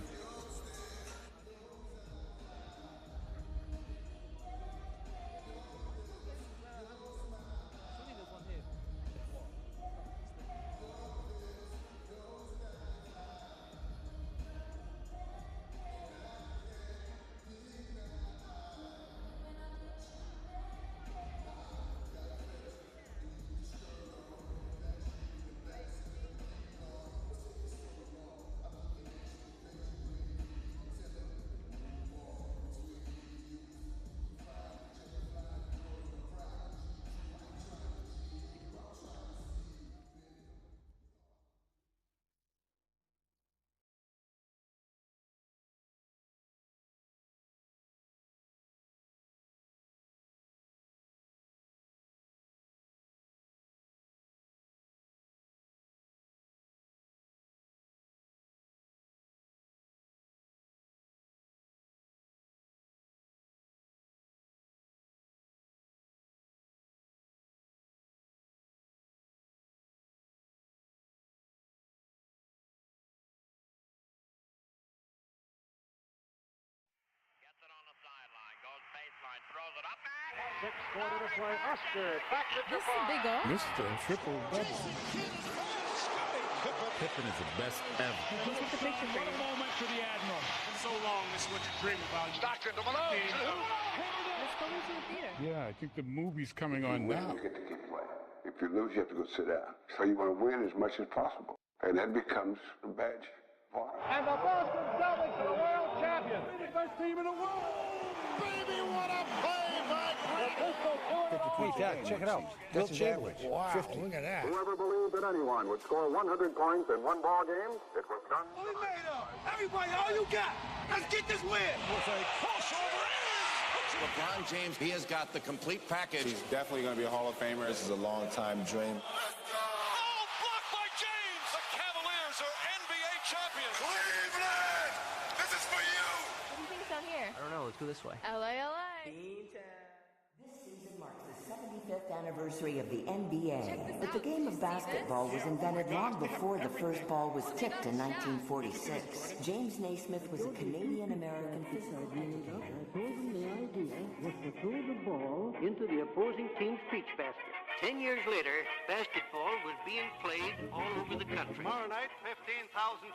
Throws it up back. 6-4 this way. Oscar back to This is a big goal. Mr. Triple Double. Pippen is the best ever. He took the picture for you. moment for the Admiral. For so long, this is what you dream about. Stockton to Malone. Let's go into the theater. Yeah, I think the movie's coming on now. You get to keep playing. If you lose, you have to go sit down. So you want to win as much as possible. And that becomes the badge of honor. And the Boston Celtics are the world champions. The best team in the world. Baby, what a play by Hey, Dad, check it out. That's his average. Wow, 50. look at that. Whoever believed that anyone would score 100 points in one ball game, it was done. Everybody, all you got. Let's get this win. LeBron James, he has got the complete package. He's definitely going to be a Hall of Famer. This is a long-time dream. Oh, blocked by James. The Cavaliers are NBA champions. Cleveland, this is for you. What do you think is down here? I don't know. Let's go this way. LA. This season marks the 75th anniversary of the NBA, but the game of basketball was invented long before the first ball was tipped in 1946. James Naismith was a Canadian-American physical educator. I told him the idea was to throw the ball into the opposing team's peach basket. 10 years later, basketball was being played all over the country. Tomorrow night, 15,000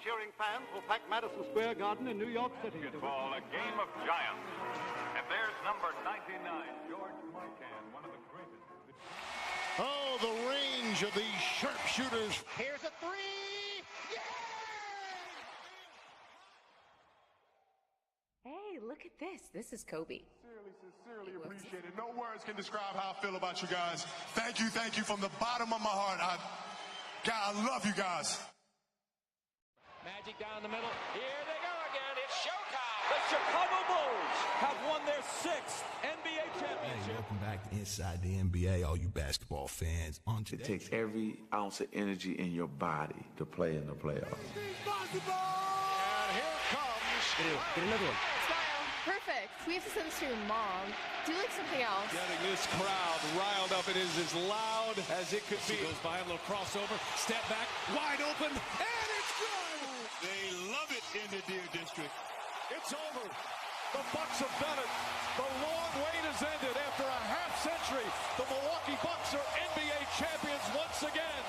cheering fans will pack Madison Square Garden in New York City. Basketball, a game of giants. And there's number 99, George Marcan, one of the greatest. Oh, the range of these sharpshooters. Here's a three. Hey, look at this. This is Kobe. Sincerely appreciate it. No words can describe how I feel about you guys. Thank you from the bottom of my heart. I love you guys. Magic down the middle. Here they go again. It's showtime. The Chicago Bulls have won their 6th NBA championship. Hey, welcome back to Inside the NBA, all you basketball fans. It takes every ounce of energy in your body to play in the playoffs. And here comes. Get another one. Smile. Perfect. We have to send this to your mom. Do like something else. Getting this crowd riled up. It is as loud as it could be. Goes by a little crossover. Step back. Wide open. And it's good. the Deer District. It's over. The Bucks have done it. The long wait has ended. After a half century, the Milwaukee Bucks are NBA champions once again.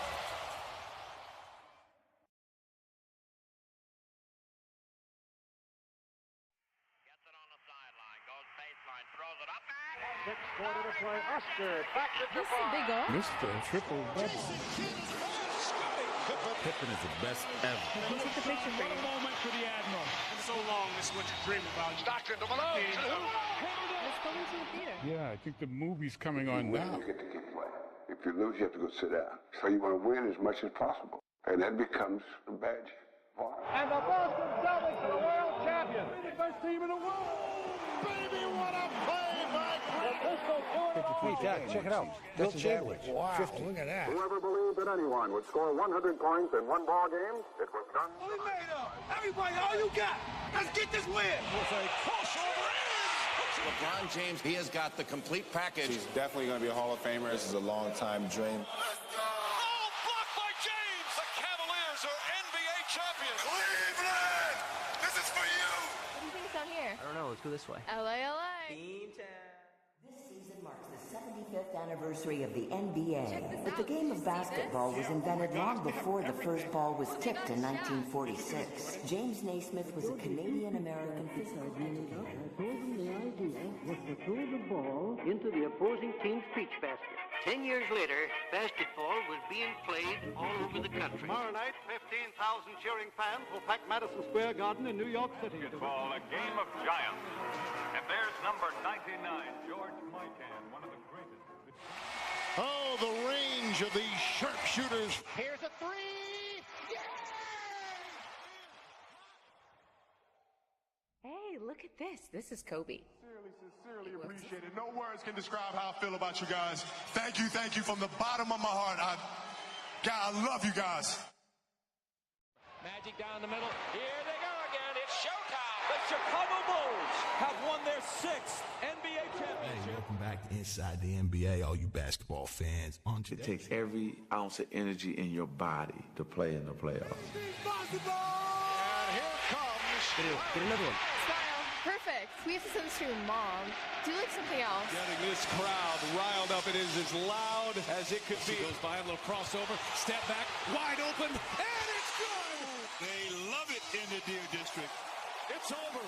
Gets it on the sideline, goes baseline, throws it up. 6:40 to play. Oscar back to This is a big goal. Mr. Triple Double. Pippen is the best ever. We'll take the picture for you. Moment for the Admiral. So long, this is what you dream about. Stockton to Malone. Let's go into the theater. Yeah, I think the movie's coming on now. You get to keep playing. If you lose, you have to go sit down. So you want to win as much as possible. And that becomes a badge of honor. And the Boston Celtics are the world champions. The best team in the world. Baby, what a play by Hey, Dad, check it out. Bill Chamberlain. Wow, 50. look at that. Whoever believed that anyone would score 100 points in one ball game, it was done. We made up. Everybody, all you got. Let's get this win. With a crossover in. LeBron James, he has got the complete package. He's definitely going to be a Hall of Famer. This is a long-time dream. Oh, blocked by James. The Cavaliers are NBA champions. Cleveland! This is for you! What do you think is down here? I don't know. Let's go this way. LA. This season marks the 75th anniversary of the NBA, Check this but the out. game Did of you see basketball this? was invented long before the first ball was tipped in 1946. James Naismith was a Canadian-American physical educator. I told them the idea was to throw the ball into the opposing team's peach basket. 10 years later, basketball was being played all over the country. Tomorrow night, 15,000 cheering fans will pack Madison Square Garden in New York City. Basketball, a game of giants. And there's number 99, George Mikan, one of the greatest. Oh, the range of these sharpshooters. Here's a three. Hey, look at this. This is Kobe. Sincerely appreciate it. No words can describe how I feel about you guys. Thank you from the bottom of my heart. I love you guys. Magic down the middle. Here they go again. It's showtime. The Chicago Bulls have won their 6th NBA Hey, championship. welcome back to Inside the NBA, all you basketball fans. It takes every ounce of energy in your body to play in the playoffs. And here comes. Get another one. Smile. Perfect. We have to send this to your mom. Do like something else. Getting this crowd riled up. It is as loud as it could be. Goes by a little crossover. Step back. Wide open. And it's good. They love it in the Deer District. It's over.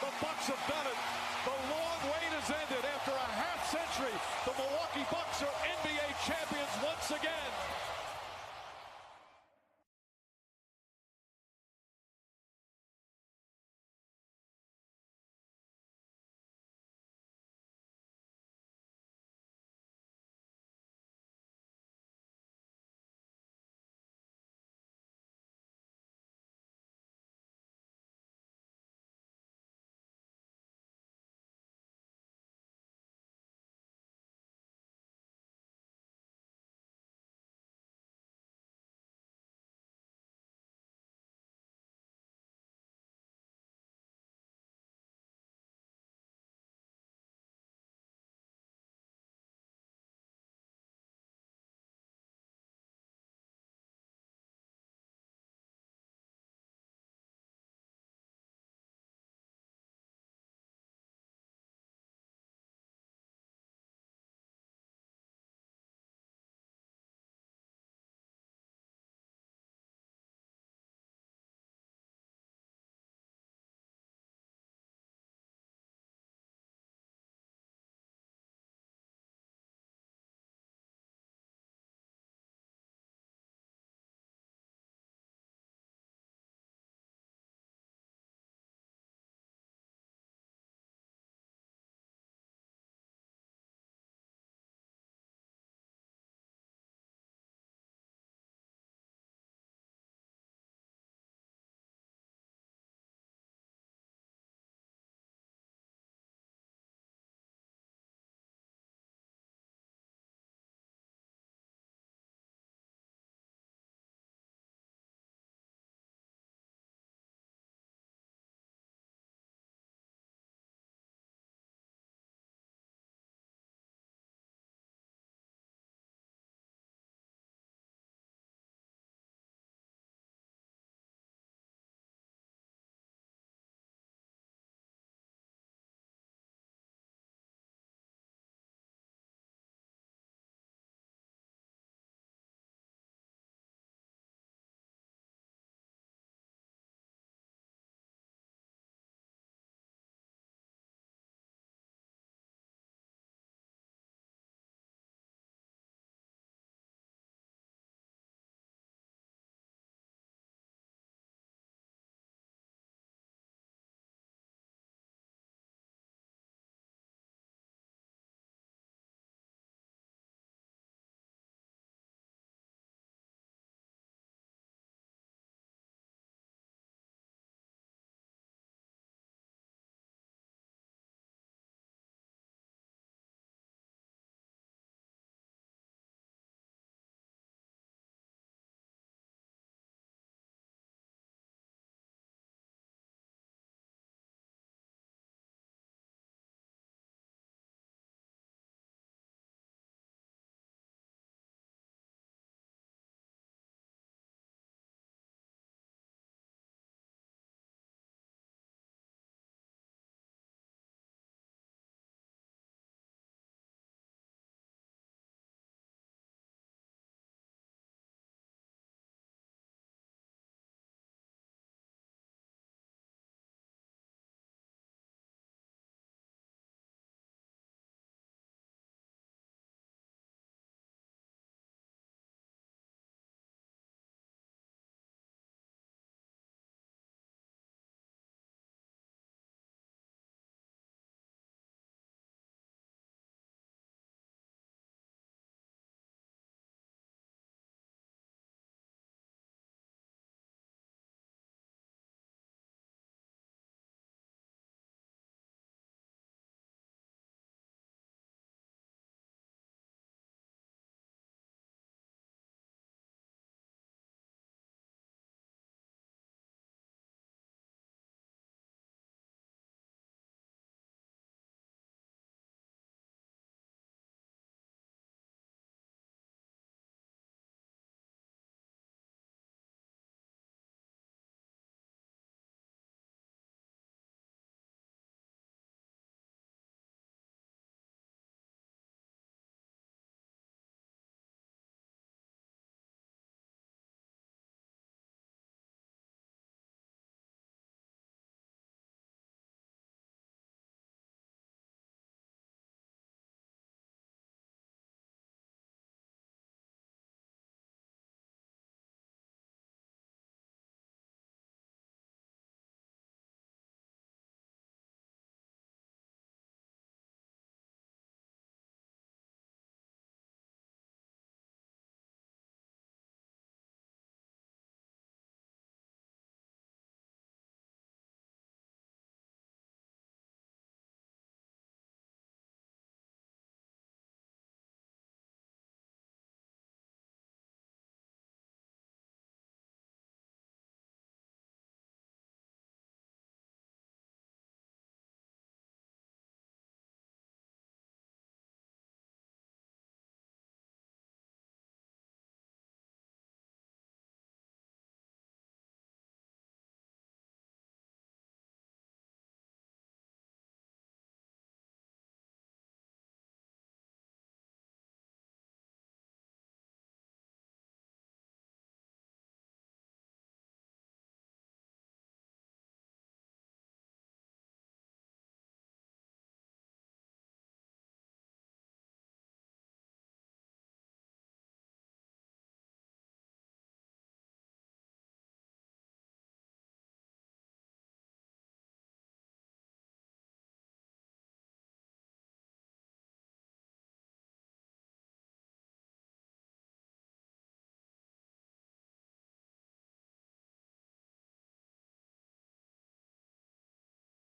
The Bucks have done it. The long wait has ended. After a half century, the Milwaukee Bucks are NBA champions once again.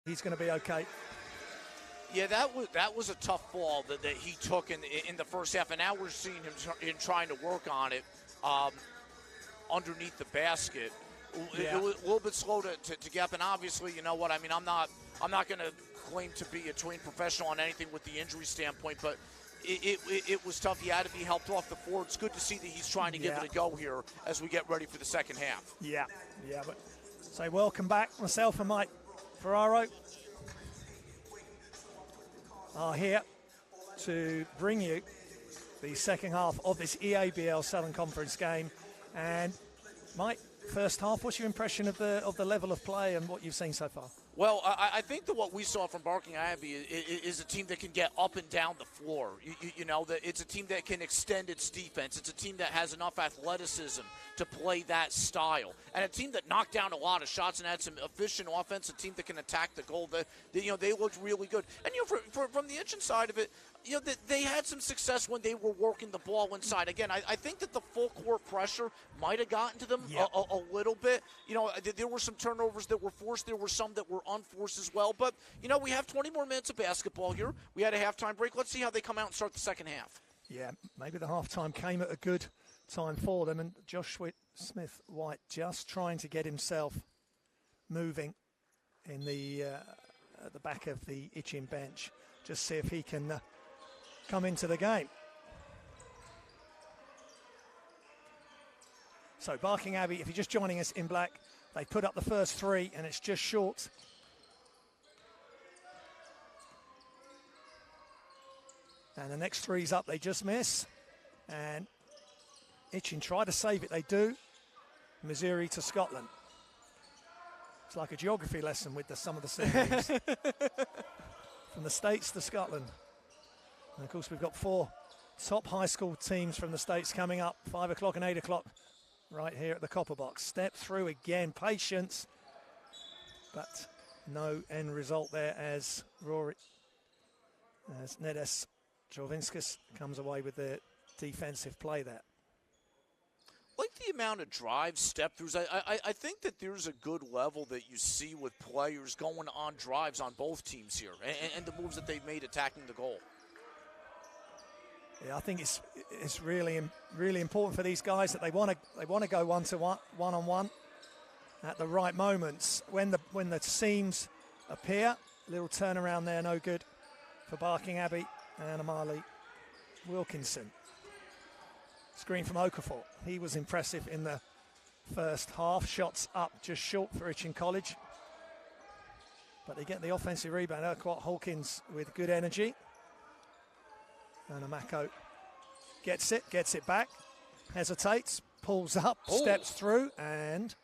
he's going to be okay. Yeah, that was a tough ball that he took in the first half, and now we're seeing him trying to work on it underneath the basket. Yeah. It was a little bit slow to get up, and obviously, you know what I mean. I'm not going to claim to be a trained professional on anything with the injury standpoint, but it was tough. He had to be helped off the floor. It's good to see that he's trying to give it a go here as we get ready for the second half. Yeah, but so welcome back. Myself and Mike Ferraro are here to bring you the second half of this EABL Southern Conference game. And Mike, first half, what's your impression of the level of play and what you've seen so far? Well, I think that what we saw from Barking Abbey is a team that can get up and down the floor. You know, that it's a team that can extend its defense. It's a team that has enough athleticism to play that style. And a team that knocked down a lot of shots and had some efficient offense, a team that can attack the goal. They looked really good. And, you know, from the Itchen side of it, you know, they had some success when they were working the ball inside. Again, I think that the full court pressure might have gotten to them a little bit. You know, there were some turnovers that were forced. There were some that were unforced as well. But, you know, we have 20 more minutes of basketball here. We had a halftime break. Let's see how they come out and start the second half. Yeah, maybe the halftime came at a good time for them. And Josh Smith-White just trying to get himself moving in at the back of the Itchen bench. Just see if he can come into the game. So Barking Abbey, if you're just joining us in black, they put up the first three and it's just short. And the next three's up, they just miss. And Itchen try to save it, they do. Missouri to Scotland. It's like a geography lesson with some of the names. From the States to Scotland. And of course, we've got 4 top high school teams from the States coming up, 5 o'clock and 8 o'clock, right here at the Copper Box. Step through again, patience, but no end result there as Nedes Jovinskis comes away with the defensive play there. Like the amount of drives, step-throughs, I think that there's a good level that you see with players going on drives on both teams here and the moves that they've made attacking the goal. Yeah, I think it's really important for these guys that they want to go one-on-one at the right moments when the seams appear. Little turnaround there, no good for Barking Abbey and Amali Wilkinson. Screen from Okafor. He was impressive in the first half. Shots up just short for Itchen College, but they get the offensive rebound. Urquhart Hawkins with good energy. And Amako gets it back, hesitates, pulls up, steps through, and...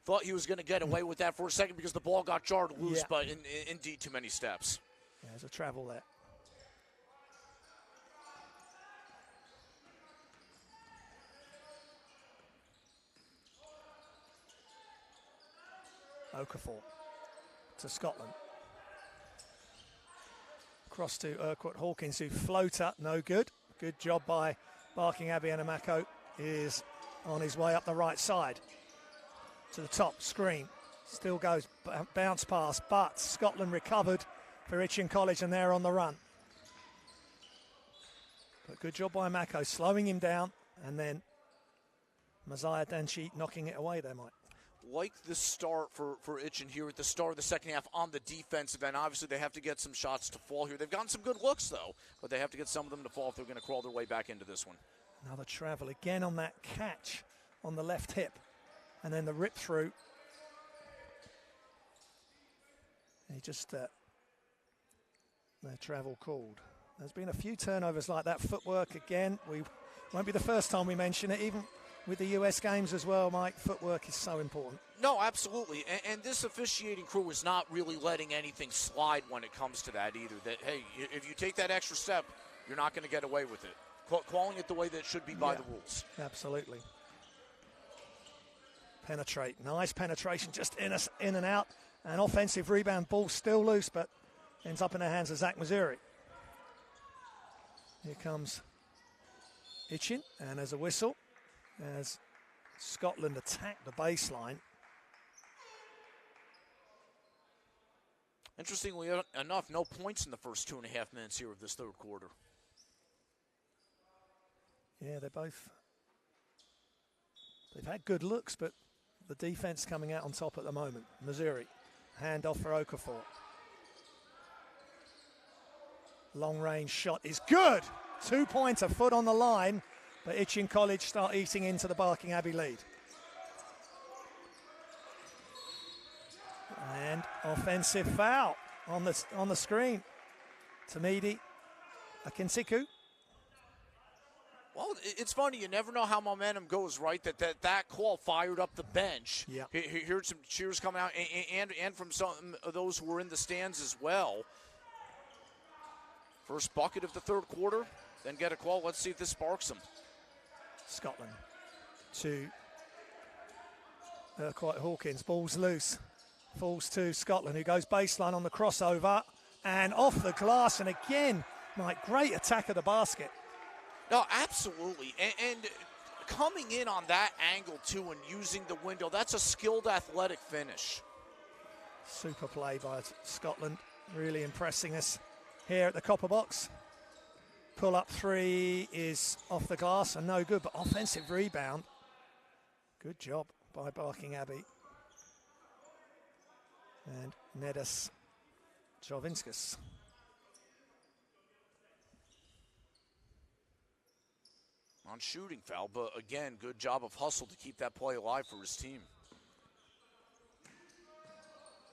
Thought he was going to get away with that for a second because the ball got jarred loose, but indeed too many steps. Yeah, there's a travel there. Okafor to Scotland. Cross to Urquhart Hawkins, who floater, no good. Good job by Barking Abbey, and Amako is on his way up the right side. To the top, screen. Still goes, bounce pass, but Scotland recovered for Itchen College, and they're on the run. But good job by Amako, slowing him down, and then Messiah Danchi knocking it away there, Mike. Like the start for Itchen here at the start of the second half on the defensive end. Obviously, they have to get some shots to fall here. They've gotten some good looks, though, but they have to get some of them to fall if they're going to crawl their way back into this one. Another travel again on that catch on the left hip, and then the rip through. He just, their travel called. There's been a few turnovers like that. Footwork again. We won't be the first time we mention it, even with the US games as well, Mike. Footwork is so important. No, absolutely. And this officiating crew is not really letting anything slide when it comes to that either. That, hey, if you take that extra step, you're not going to get away with it. Calling it the way that it should be by the rules. Absolutely. Penetrate. Nice penetration, just in and out. An offensive rebound, ball still loose, but ends up in the hands of Zach Missouri. Here comes Itchen, and there's a whistle as Scotland attack the baseline. Interestingly enough, no points in the first 2.5 minutes here of this third quarter. Yeah, they've had good looks, but the defense coming out on top at the moment. Missouri, handoff for Okafor. Long-range shot is good. 2-pointer, foot on the line, but Itchen College start eating into the Barking Abbey lead. And offensive foul on the screen. Tamidi Akinsiku. Well, it's funny. You never know how momentum goes, right? That call fired up the bench. Yeah. Heard some cheers coming out, and from some of those who were in the stands as well. First bucket of the third quarter, then get a call. Let's see if this sparks them. Scotland to Urquhart Hawkins. Ball's loose. Falls to Scotland, who goes baseline on the crossover and off the glass. And again, Mike, great attack of the basket. No, absolutely. And coming in on that angle, too, and using the window, that's a skilled athletic finish. Super play by Scotland, really impressing us here at the Copper Box. Pull-up three is off the glass and no good, but offensive rebound. Good job by Barking Abbey. And Nedas Jovinskas. On shooting foul, but again, good job of hustle to keep that play alive for his team.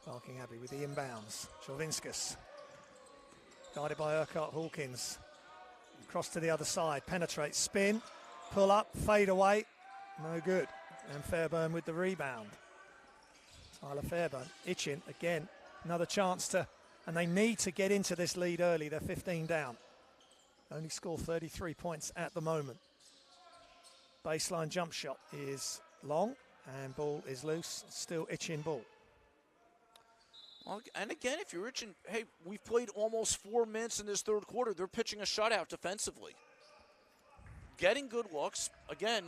Barking Abbey with the inbounds. Jovinskas guarded by Urquhart Hawkins. Across to the other side, penetrates, spin, pull up, fade away, no good. And Fairburn with the rebound. Tyler Fairburn, Itchen again, another chance to, and they need to get into this lead early. They're 15 down. Only score 33 points at the moment. Baseline jump shot is long and ball is loose. Still Itchen ball. Well, and again, if you're Itchen, hey, we've played almost 4 minutes in this third quarter. They're pitching a shutout defensively. Getting good looks. Again,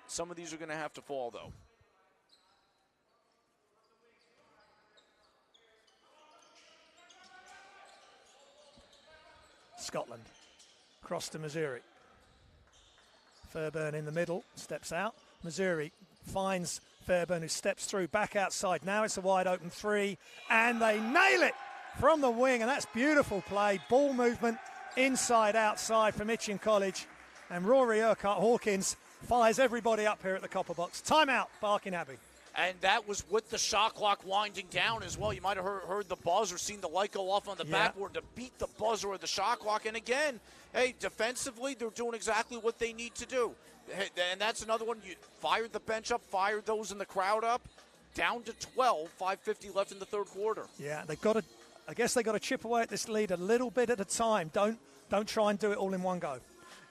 some of these are going to have to fall, though. Scotland, cross to Missouri. Fairburn in the middle, steps out. Missouri finds Fairburn, who steps through, back outside. Now it's a wide open three, and they nail it from the wing, and that's beautiful play. Ball movement inside, outside from Itchen College, and Rory Urquhart Hawkins fires everybody up here at the Copper Box. Timeout, Barking Abbey. And that was with the shot clock winding down as well. You might have heard the buzz or seen the light go off on the backboard to beat the buzzer of the shot clock. And again, hey, defensively, they're doing exactly what they need to do. And that's another one. You fired the bench up, fired those in the crowd up. Down to 12, 5:50 left in the third quarter. Yeah, I guess they got to chip away at this lead a little bit at a time. Don't try and do it all in one go.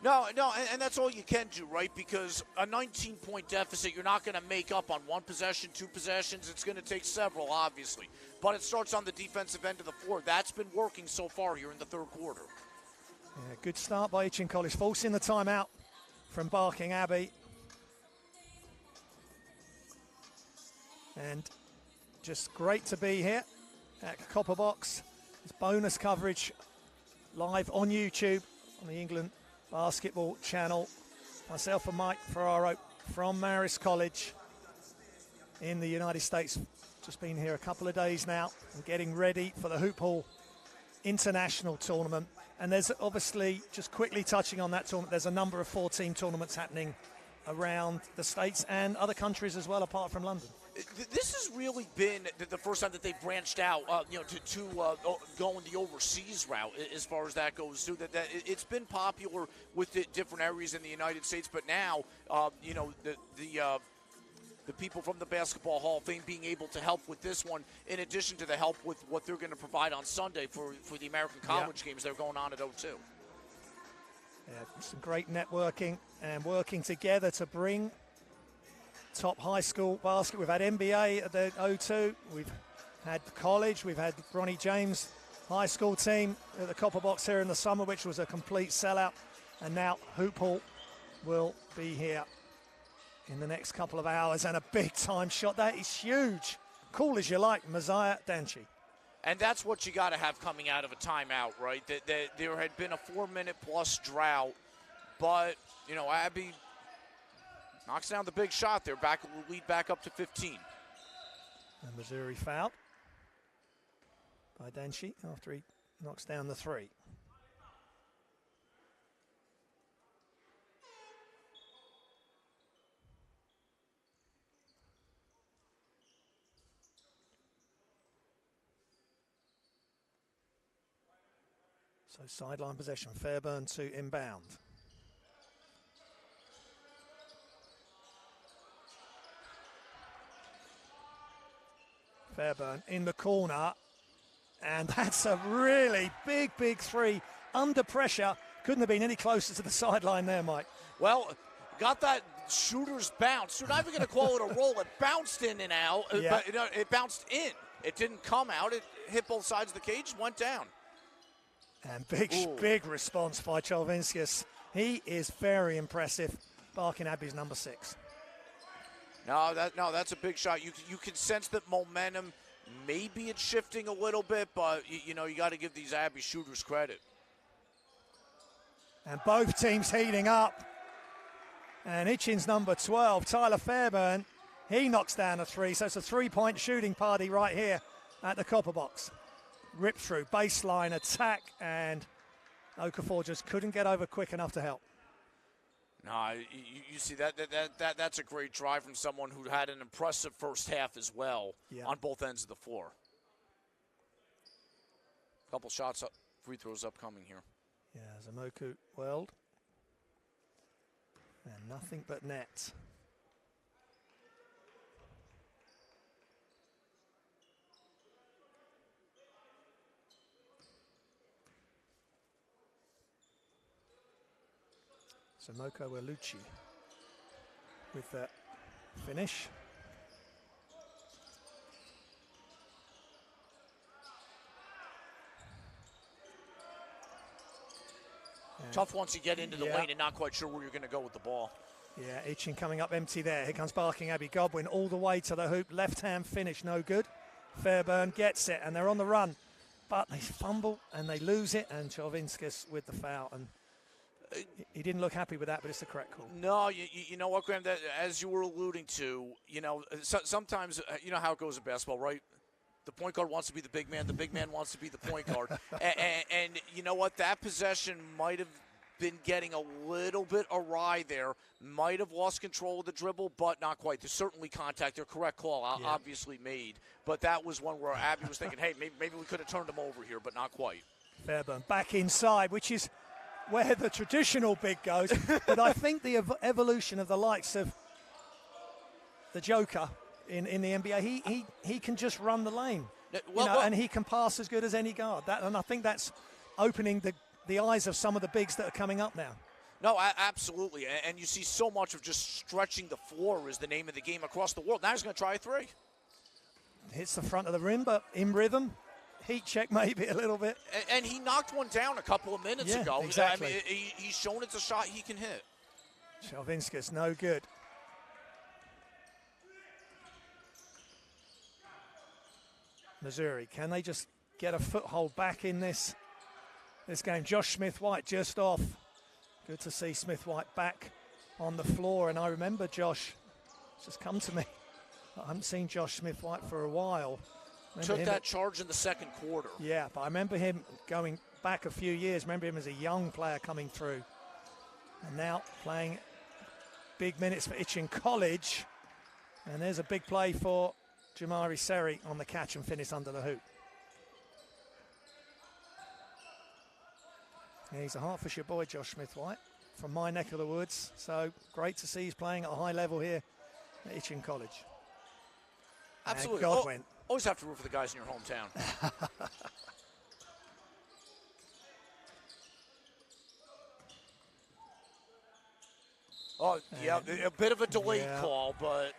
No, and that's all you can do, right? Because a 19-point deficit, you're not going to make up on one possession, 2 possessions. It's going to take several, obviously. But it starts on the defensive end of the floor. That's been working so far here in the third quarter. Yeah, good start by Itchen College, forcing the timeout from Barking Abbey. And just great to be here at Copper Box. It's bonus coverage live on YouTube on the England Basketball Channel. Myself and Mike Ferraro from Marist College in the United States. Just been here a couple of days now and getting ready for the Hoophall International Tournament. And there's obviously, just quickly touching on that tournament, there's a number of 4-team tournaments happening around the States and other countries as well, apart from London. This has really been the first time that they've branched out, to going the overseas route as far as that goes. Too, that it's been popular with the different areas in the United States, but now, the people from the Basketball Hall of Fame being able to help with this one, in addition to the help with what they're going to provide on Sunday for the American College games that are going on at O2. Yeah, some great networking and working together to bring top high school basket. We've had NBA at the O2. We've had college. We've had Bronny James high school team at the Copper Box here in the summer, which was a complete sellout. And now Hoophall will be here in the next couple of hours. And a big time shot. That is huge. Cool as you like, Messiah Danchi. And that's what you got to have coming out of a timeout, right? That there had been a 4-minute-plus drought, but, you know, Abbey knocks down the big shot there, lead back up to 15. And Missouri fouled by Denshi after he knocks down the 3. So sideline possession, Fairburn to inbound. Fairburn in the corner, and that's a really big 3 under pressure. Couldn't have been any closer to the sideline there, Mike. Well, got that shooter's bounce. You're not even going to call it a roll. It bounced in and out, Yeah. but it bounced in. It didn't come out. It hit both sides of the cage, went down. And big response by Cholvinskis. He is very impressive, Barking Abbey's number 6. No, that's a big shot. You can sense that momentum. Maybe it's shifting a little bit, but you got to give these Abbey shooters credit. And both teams heating up. And Itchen's number 12, Tyler Fairburn, he knocks down a 3. So it's a 3-point shooting party right here at the Copper Box. Rip through, baseline attack, and Okafor just couldn't get over quick enough to help. No, you see that's a great drive from someone who had an impressive first half as well on both ends of the floor. Couple shots up, free throws upcoming here. Yeah, Zamoku World. And nothing but net. Moko Waluchi with that finish. Tough once you get into the lane and not quite sure where you're going to go with the ball. Yeah, Itchen coming up empty there. Here comes Barking Abbey. Godwin all the way to the hoop. Left-hand finish, no good. Fairburn gets it, and they're on the run. But they fumble, and they lose it, and Cholvinskis with the foul. And he didn't look happy with that, but it's the correct call. No, you know what, Graham, that, as you were alluding to, sometimes, you know how it goes in basketball, right? The point guard wants to be the big man wants to be the point guard. and you know what, that possession might have been getting a little bit awry there, might have lost control of the dribble, but not quite. There's certainly contact. Their correct call obviously made, but that was one where Abbey was thinking, hey, maybe we could have turned him over here, but not quite. Fairburn back inside, which is where the traditional big goes, but I think the evolution of the likes of the Joker in the NBA, he can just run the lane, and he can pass as good as any guard. And I think that's opening the eyes of some of the bigs that are coming up now. No, absolutely, and you see so much of just stretching the floor is the name of the game across the world. Now he's going to try a 3. Hits the front of the rim, but in rhythm. Heat check maybe a little bit. And he knocked one down a couple of minutes ago. Exactly. I mean, he's shown it's a shot he can hit. Cholvinskis, no good. Missouri, can they just get a foothold back in this game? Josh Smith-White just off. Good to see Smith-White back on the floor. And I remember Josh, it's just come to me, I haven't seen Josh Smith-White for a while. Took that charge in the second quarter. Yeah, but I remember him going back a few years. Remember him as a young player coming through. And now playing big minutes for Itchen College. And there's a big play for Jamari Seri on the catch and finish under the hoop. Yeah, he's a Hertfordshire boy, Josh Smith-White, from my neck of the woods. So great to see he's playing at a high level here at Itchen College. Absolutely. And Godwin. Always have to root for the guys in your hometown. A bit of a delayed call, but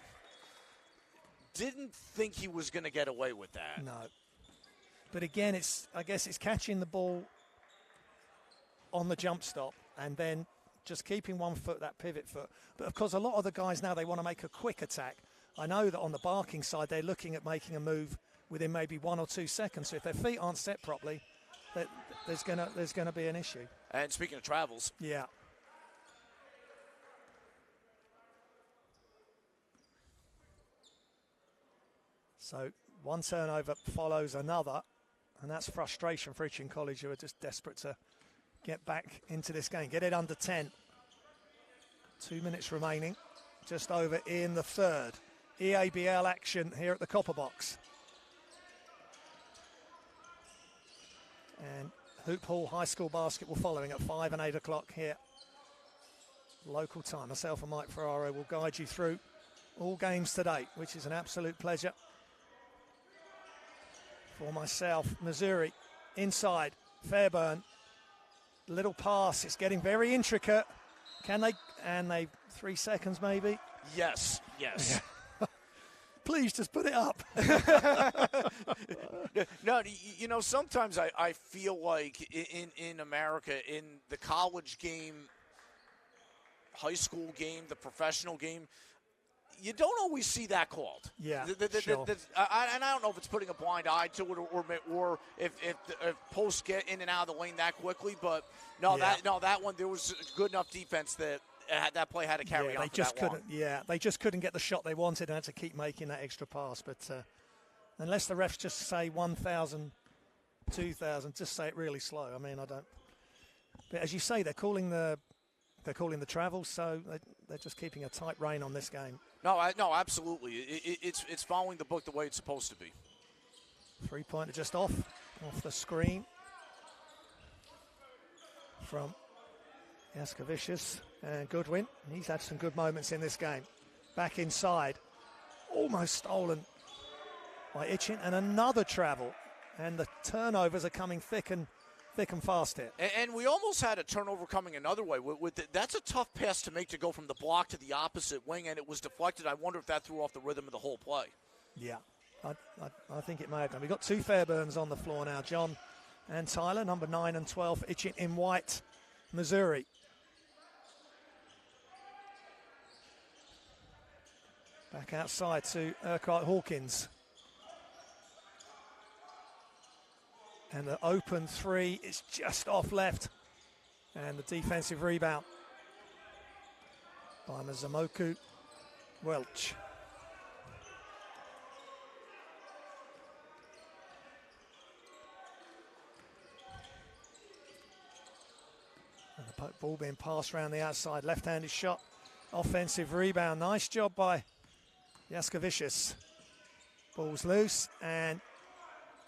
didn't think he was going to get away with that. No. But again, I guess it's catching the ball on the jump stop and then just keeping one foot, that pivot foot. But of course, a lot of the guys now, they want to make a quick attack. I know that on the Barking side, they're looking at making a move within maybe 1 or 2 seconds. So if their feet aren't set properly, there's gonna be an issue. And speaking of travels. Yeah. So one turnover follows another, and that's frustration for Itchen College, who are just desperate to get back into this game, get it under 10. 2 minutes remaining, just over in the third. EABL action here at the Copper Box. And Hoophall High School basketball following at 5 and 8 o'clock here. Local time. Myself and Mike Ferraro will guide you through all games today, which is an absolute pleasure. For myself, Missouri inside, Fairburn. Little pass, it's getting very intricate. Can they? And 3 seconds maybe. Yes. Please just put it up. No, you know, sometimes I feel like in America, in the college game, high school game, the professional game, you don't always see that called. Yeah, sure. And I don't know if it's putting a blind eye to it or if posts get in and out of the lane that quickly. But that one, there was good enough defense that play had to carry on. They just couldn't get the shot they wanted and had to keep making that extra pass. But unless the refs just say 1,000, 2,000, just say it really slow. I mean, I don't. But as you say, they're calling the travel, so they're just keeping a tight rein on this game. No, absolutely. It's following the book the way it's supposed to be. 3-pointer just off the screen from Yaskevicius and Goodwin. He's had some good moments in this game. Back inside, almost stolen by Itchen, and another travel. And the turnovers are coming thick and fast here. And we almost had a turnover coming another way. That's a tough pass to make, to go from the block to the opposite wing, and it was deflected. I wonder if that threw off the rhythm of the whole play. Yeah, I think it may have done. We've got two Fairburns on the floor now, John and Tyler, number 9 and 12, Itchen in white, Missouri. Back outside to Urquhart Hawkins. And the open three is just off left. And the defensive rebound by Mazamoku Welch. And the ball being passed around the outside. Left-handed shot. Offensive rebound. Nice job by Yaskevicius. Ball's loose, and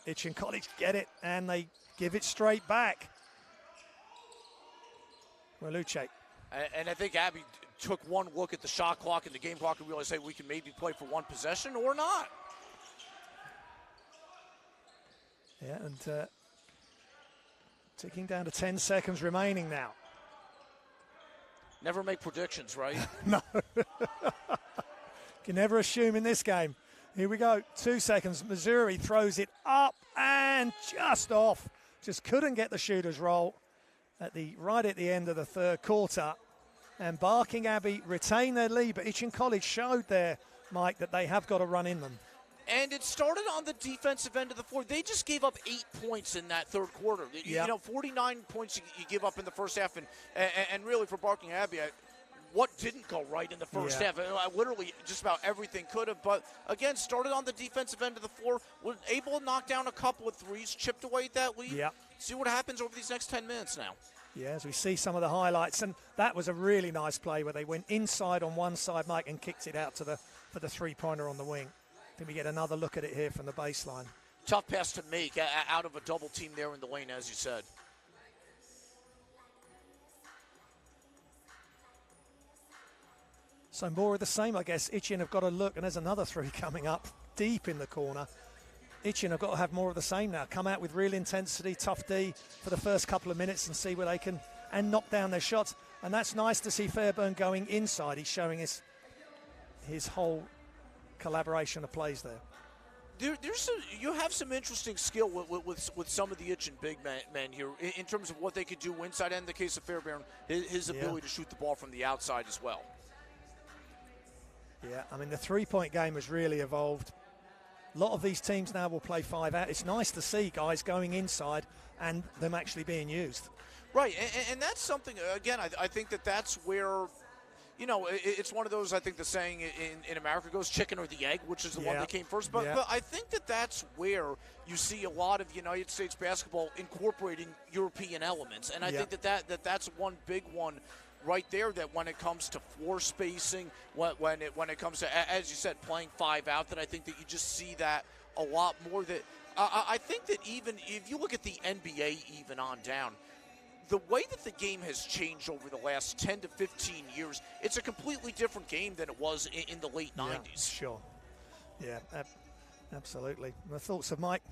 Itchen College get it, and they give it straight back. Waluche. And I think Abbey took one look at the shot clock and the game clock and realized, hey, we can maybe play for one possession or not. Yeah, and ticking down to 10 seconds remaining now. Never make predictions, right? No. Can never assume in this game. Here we go, 2 seconds. Missouri throws it up and just off. Just couldn't get the shooter's roll right at the end of the third quarter. And Barking Abbey retain their lead, but Itchen College showed there, Mike, that they have got a run in them. And it started on the defensive end of the floor. They just gave up 8 points in that third quarter. Yep. You know, 49 points you give up in the first half. And really for Barking Abbey, what didn't go right in the first half? Literally just about everything could have. But, again, started on the defensive end of the floor. Was able to knock down a couple of threes, chipped away at that lead. Yep. See what happens over these next 10 minutes now. Yeah, as we see some of the highlights. And that was a really nice play where they went inside on one side, Mike, and kicked it out for the three-pointer on the wing. I think we get another look at it here from the baseline. Tough pass to make out of a double team there in the lane, as you said. So more of the same, I guess. Itchen have got to look, and there's another three coming up deep in the corner. Itchen have got to have more of the same now. Come out with real intensity, tough D for the first couple of minutes and see where they can, and knock down their shots. And that's nice to see Fairburn going inside. He's showing his whole collaboration of plays there. You have some interesting skill with some of the Itchen big men here in terms of what they could do inside, and in the case of Fairburn, his ability to shoot the ball from the outside as well. Yeah, I mean, the three-point game has really evolved A lot of these teams now will play 5 out. It's nice to see guys going inside and them actually being used. Right, and that's something, again, I think that's where, you know, it's one of those, I think the saying in America goes chicken or the egg, which is the one that came first. But I think that's where you see a lot of United States basketball incorporating European elements. And I think that's one big one right there, that when it comes to floor spacing, when it comes to, as you said, playing 5 out, that I think that you just see that a lot more. That I think that even if you look at the NBA even on down, the way that the game has changed over the last 10 to 15 years, it's a completely different game than it was in the late 90s. Sure. Yeah, absolutely. The thoughts of Mike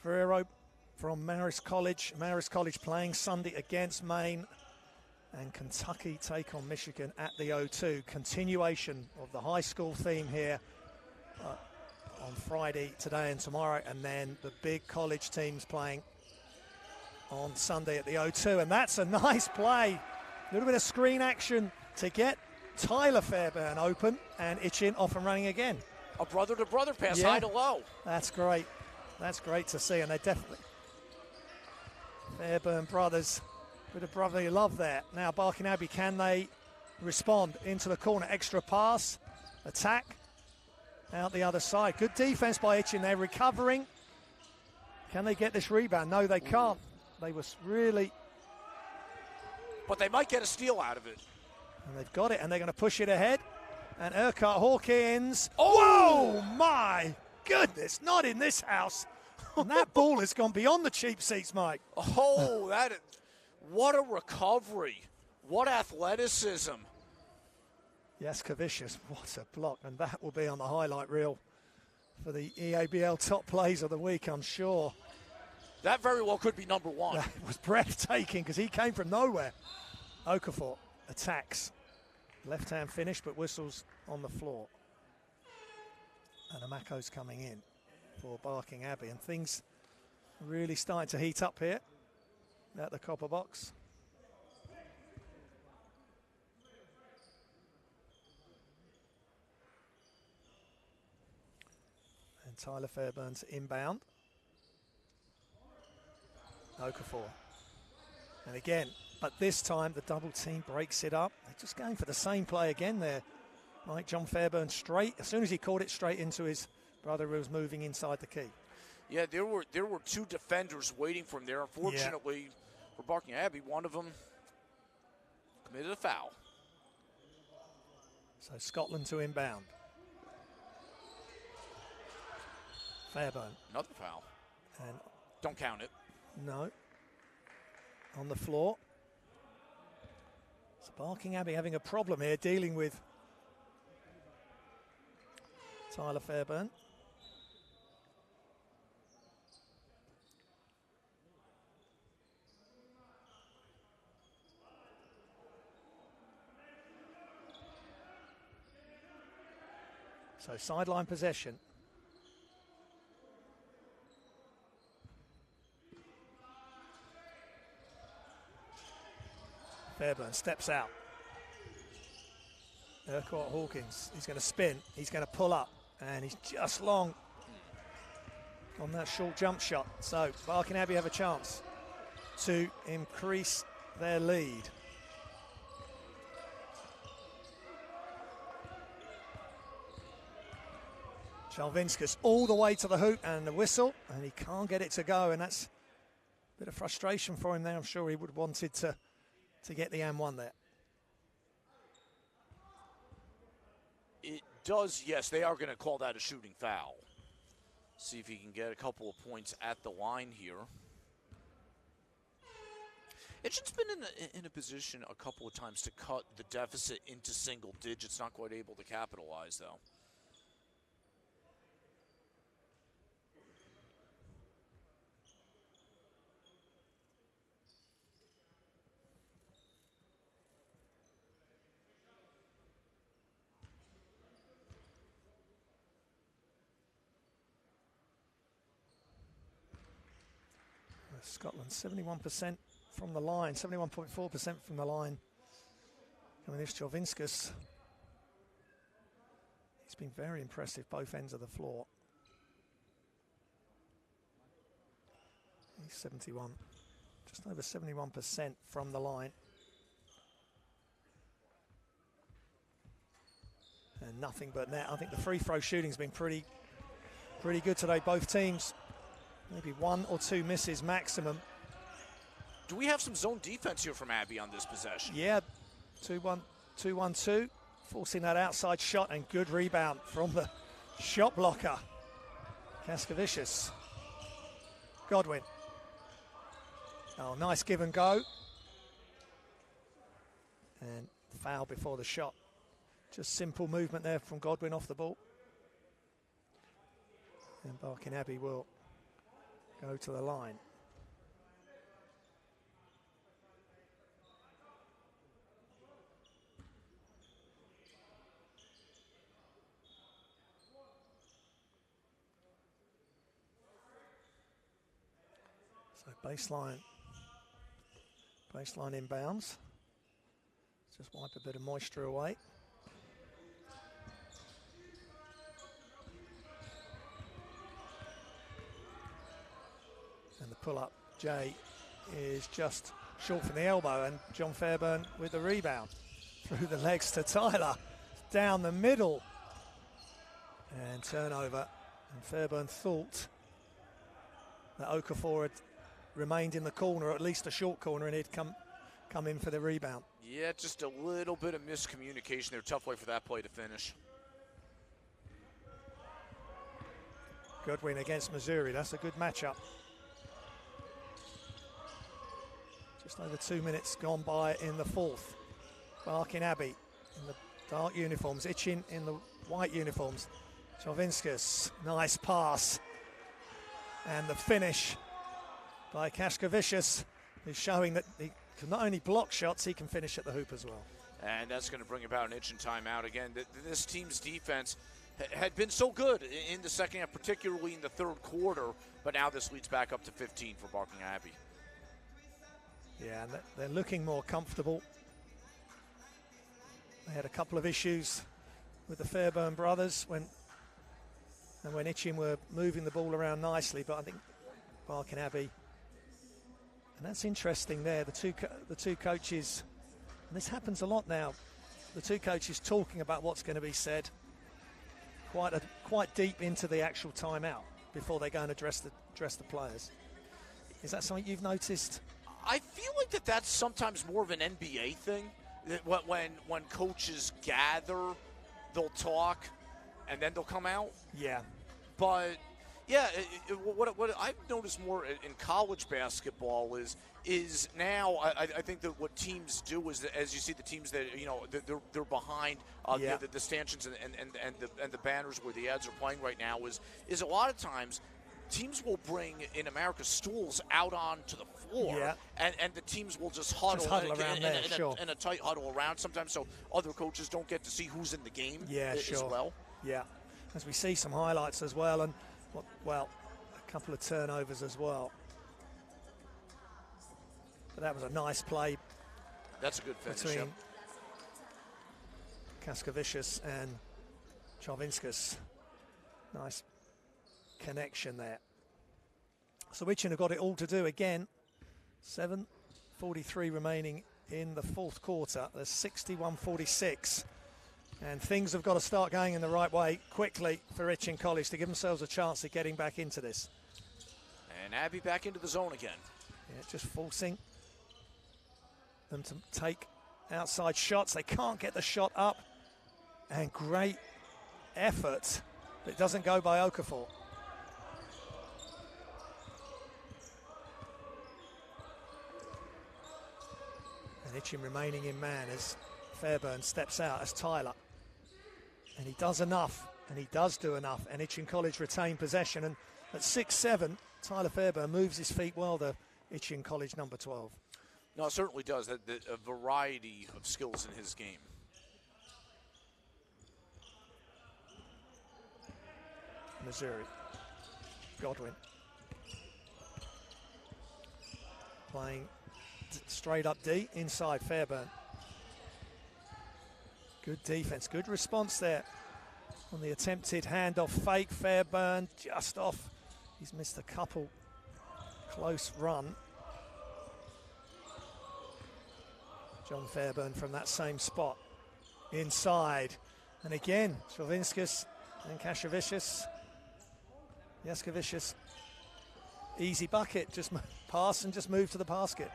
Ferrero from Marist College. Marist College playing Sunday against Maine, and Kentucky take on Michigan at the O2. Continuation of the high school theme here on Friday, today and tomorrow, and then the big college teams playing on Sunday at the O2, and that's a nice play. A little bit of screen action to get Tyler Fairbairn open, and Itchen off and running again. A brother-to-brother pass, high to low. That's great. That's great to see, and they definitely, Fairbairn brothers, bit of brotherly love there. Now Barking Abbey, can they respond into the corner? Extra pass, attack, out the other side. Good defense by Itchen. They're recovering. Can they get this rebound? No, they can't. They was really... But they might get a steal out of it. And they've got it, and they're going to push it ahead. And Urquhart Hawkins. Oh! Whoa, my goodness, not in this house. And that ball has gone beyond the cheap seats, Mike. Oh, what a recovery. What athleticism. Yes, Kavicius, what a block. And that will be on the highlight reel for the EABL top plays of the week, I'm sure. That very well could be number 1. That was breathtaking because he came from nowhere. Okafor attacks. Left-hand finish, but whistles on the floor. And Amako's coming in for Barking Abbey. And things really starting to heat up here at the Copper Box. And Tyler Fairbairn's inbound. Okafor. And again, but this time the double team breaks it up. They're just going for the same play again there. Like John Fairbairn straight, as soon as he caught it, straight into his brother who was moving inside the key. Yeah, there were 2 defenders waiting for him there. Unfortunately for Barking Abbey, one of them committed a foul. So Scotland to inbound. Fairbairn. Another foul. And don't count it. No. On the floor. So Barking Abbey having a problem here dealing with Tyler Fairbairn. So sideline possession. Fairbairn steps out. Urquhart Hawkins, he's going to spin, he's going to pull up, and he's just long on that short jump shot. So Barking Abbey have a chance to increase their lead. Chalvinskas all the way to the hoop and the whistle, and he can't get it to go, and that's a bit of frustration for him there. I'm sure he would have wanted to get the and one there. It does, yes, they are going to call that a shooting foul. See if he can get a couple of points at the line here. Itchen's been in a position a couple of times to cut the deficit into single digits, not quite able to capitalize, though. Scotland 71% from the line, 71.4% from the line. Coming this Chalvinskas. He's been very impressive both ends of the floor. He's 71, just over 71% from the line. And nothing but net. I think the free throw shooting's been pretty good today. Both teams, maybe 1 or 2 misses maximum. Do we have some zone defense here from Abbey on this possession? Yeah, 2-1-2, forcing that outside shot, and good rebound from the shot blocker, Kaskavicius. Godwin. Oh, nice give and go. And foul before the shot. Just simple movement there from Godwin off the ball. And Barking Abbey will go to the line. So baseline inbounds. Just wipe a bit of moisture away. And the pull-up, Jay, is just short from the elbow, and John Fairburn with the rebound. Through the legs to Tyler, down the middle. And turnover, and Fairburn thought that Okafor had remained in the corner, or at least a short corner, and he'd come in for the rebound. Yeah, just a little bit of miscommunication there. Tough way for that play to finish. Goodwin against Missouri. That's a good matchup. Just over 2 minutes gone by in the fourth. Barking Abbey in the dark uniforms. Itchen in the white uniforms. Jovinskas, nice pass. And the finish by Kaskavicius, who's showing that he can not only block shots, he can finish at the hoop as well. And that's going to bring about an Itchen timeout again. This team's defense had been so good in the second half, particularly in the third quarter, but now this leads back up to 15 for Barking Abbey. Yeah, and they're looking more comfortable. They had a couple of issues with the Fairburn brothers when Itchen were moving the ball around nicely, but I think Barking Abbey, and that's interesting there, the two coaches, and this happens a lot now, the two coaches talking about what's going to be said quite deep into the actual timeout before they go and address the players. Is that something you've noticed? I feel like that's sometimes more of an NBA thing. That when coaches gather, they'll talk, and then they'll come out. Yeah. But yeah, what I've noticed more in college basketball is now I think that what teams do is that, as you see the teams that they're behind the stanchions and the banners where the ads are playing right now is a lot of times teams will bring in America stools out onto the floor, and the teams will just huddle around there, in a tight huddle around sometimes, so other coaches don't get to see who's in the game as well. Yeah, as we see some highlights as well, and a couple of turnovers as well. But that was a nice play. That's a good finish between Kaskavicius and Jovinskas. Nice connection there. So Itchen have got it all to do again. 7:43 remaining in the fourth quarter. There's 61-46. And things have got to start going in the right way quickly for Itchen College to give themselves a chance at getting back into this. And Abbey back into the zone again. Yeah, just forcing them to take outside shots. They can't get the shot up. And great effort, but it doesn't go by Okafor. And Itchen remaining in man as Fairburn steps out as Tyler. And he does enough, and he does do enough, and Itchen College retain possession. And at 6'7", Tyler Fairburn moves his feet well, the Itchen College number 12. No, it certainly does. A variety of skills in his game. Missouri. Godwin. Playing straight up D, inside Fairburn. Good defense, good response there on the attempted handoff fake. Fairburn just off. He's missed a couple close run. John Fairbairn from that same spot. Inside. And again, Stravinskas and Kashavicius. Yaskevicius. Easy bucket. Just pass and just move to the basket.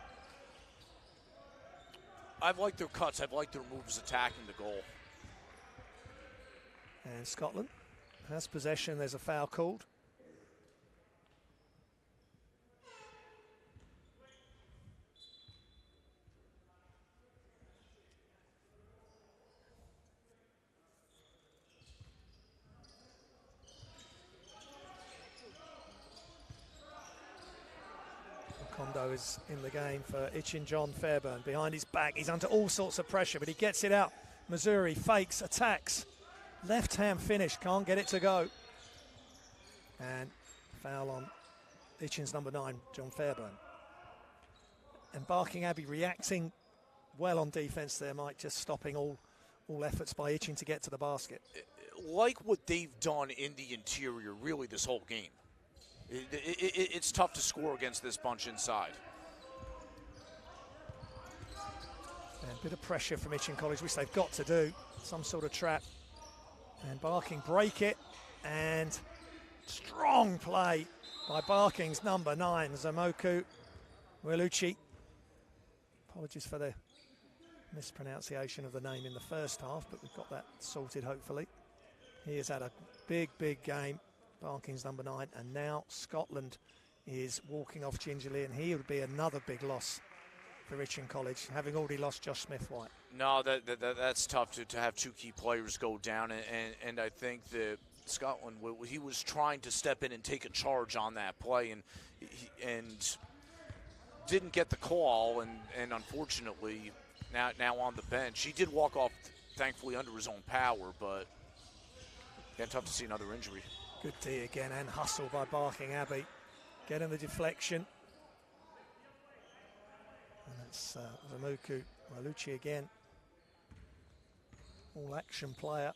I've liked their cuts. I've liked their moves attacking the goal. And Scotland has possession. There's a foul called. Kondo is in the game for Itchen. John Fairbairn behind his back. He's under all sorts of pressure, but he gets it out. Missouri fakes, attacks. Left hand finish, can't get it to go. And foul on Itchen's number 9, John Fairbairn. And Barking Abbey reacting well on defense there, Mike, just stopping all efforts by Itchen to get to the basket. Like what they've done in the interior, really, this whole game. It's tough to score against this bunch inside. And a bit of pressure from Itchen College, which they've got to do. Some sort of trap. And Barking break it. And strong play by Barking's number 9, Zamoku Weluchi. Apologies for the mispronunciation of the name in the first half, but we've got that sorted, hopefully. He has had a big, big game. Barking's number 9, and now Scotland is walking off gingerly, and he would be another big loss for Itchen College, having already lost Josh Smith-White. No, that's tough to have 2 key players go down, and I think that Scotland, he was trying to step in and take a charge on that play, and didn't get the call, and unfortunately now on the bench. He did walk off, thankfully, under his own power, but again, tough to see another injury. Good D again, and hustle by Barking Abbey. Getting the deflection. And that's Zamoku Weluchi again. All action player.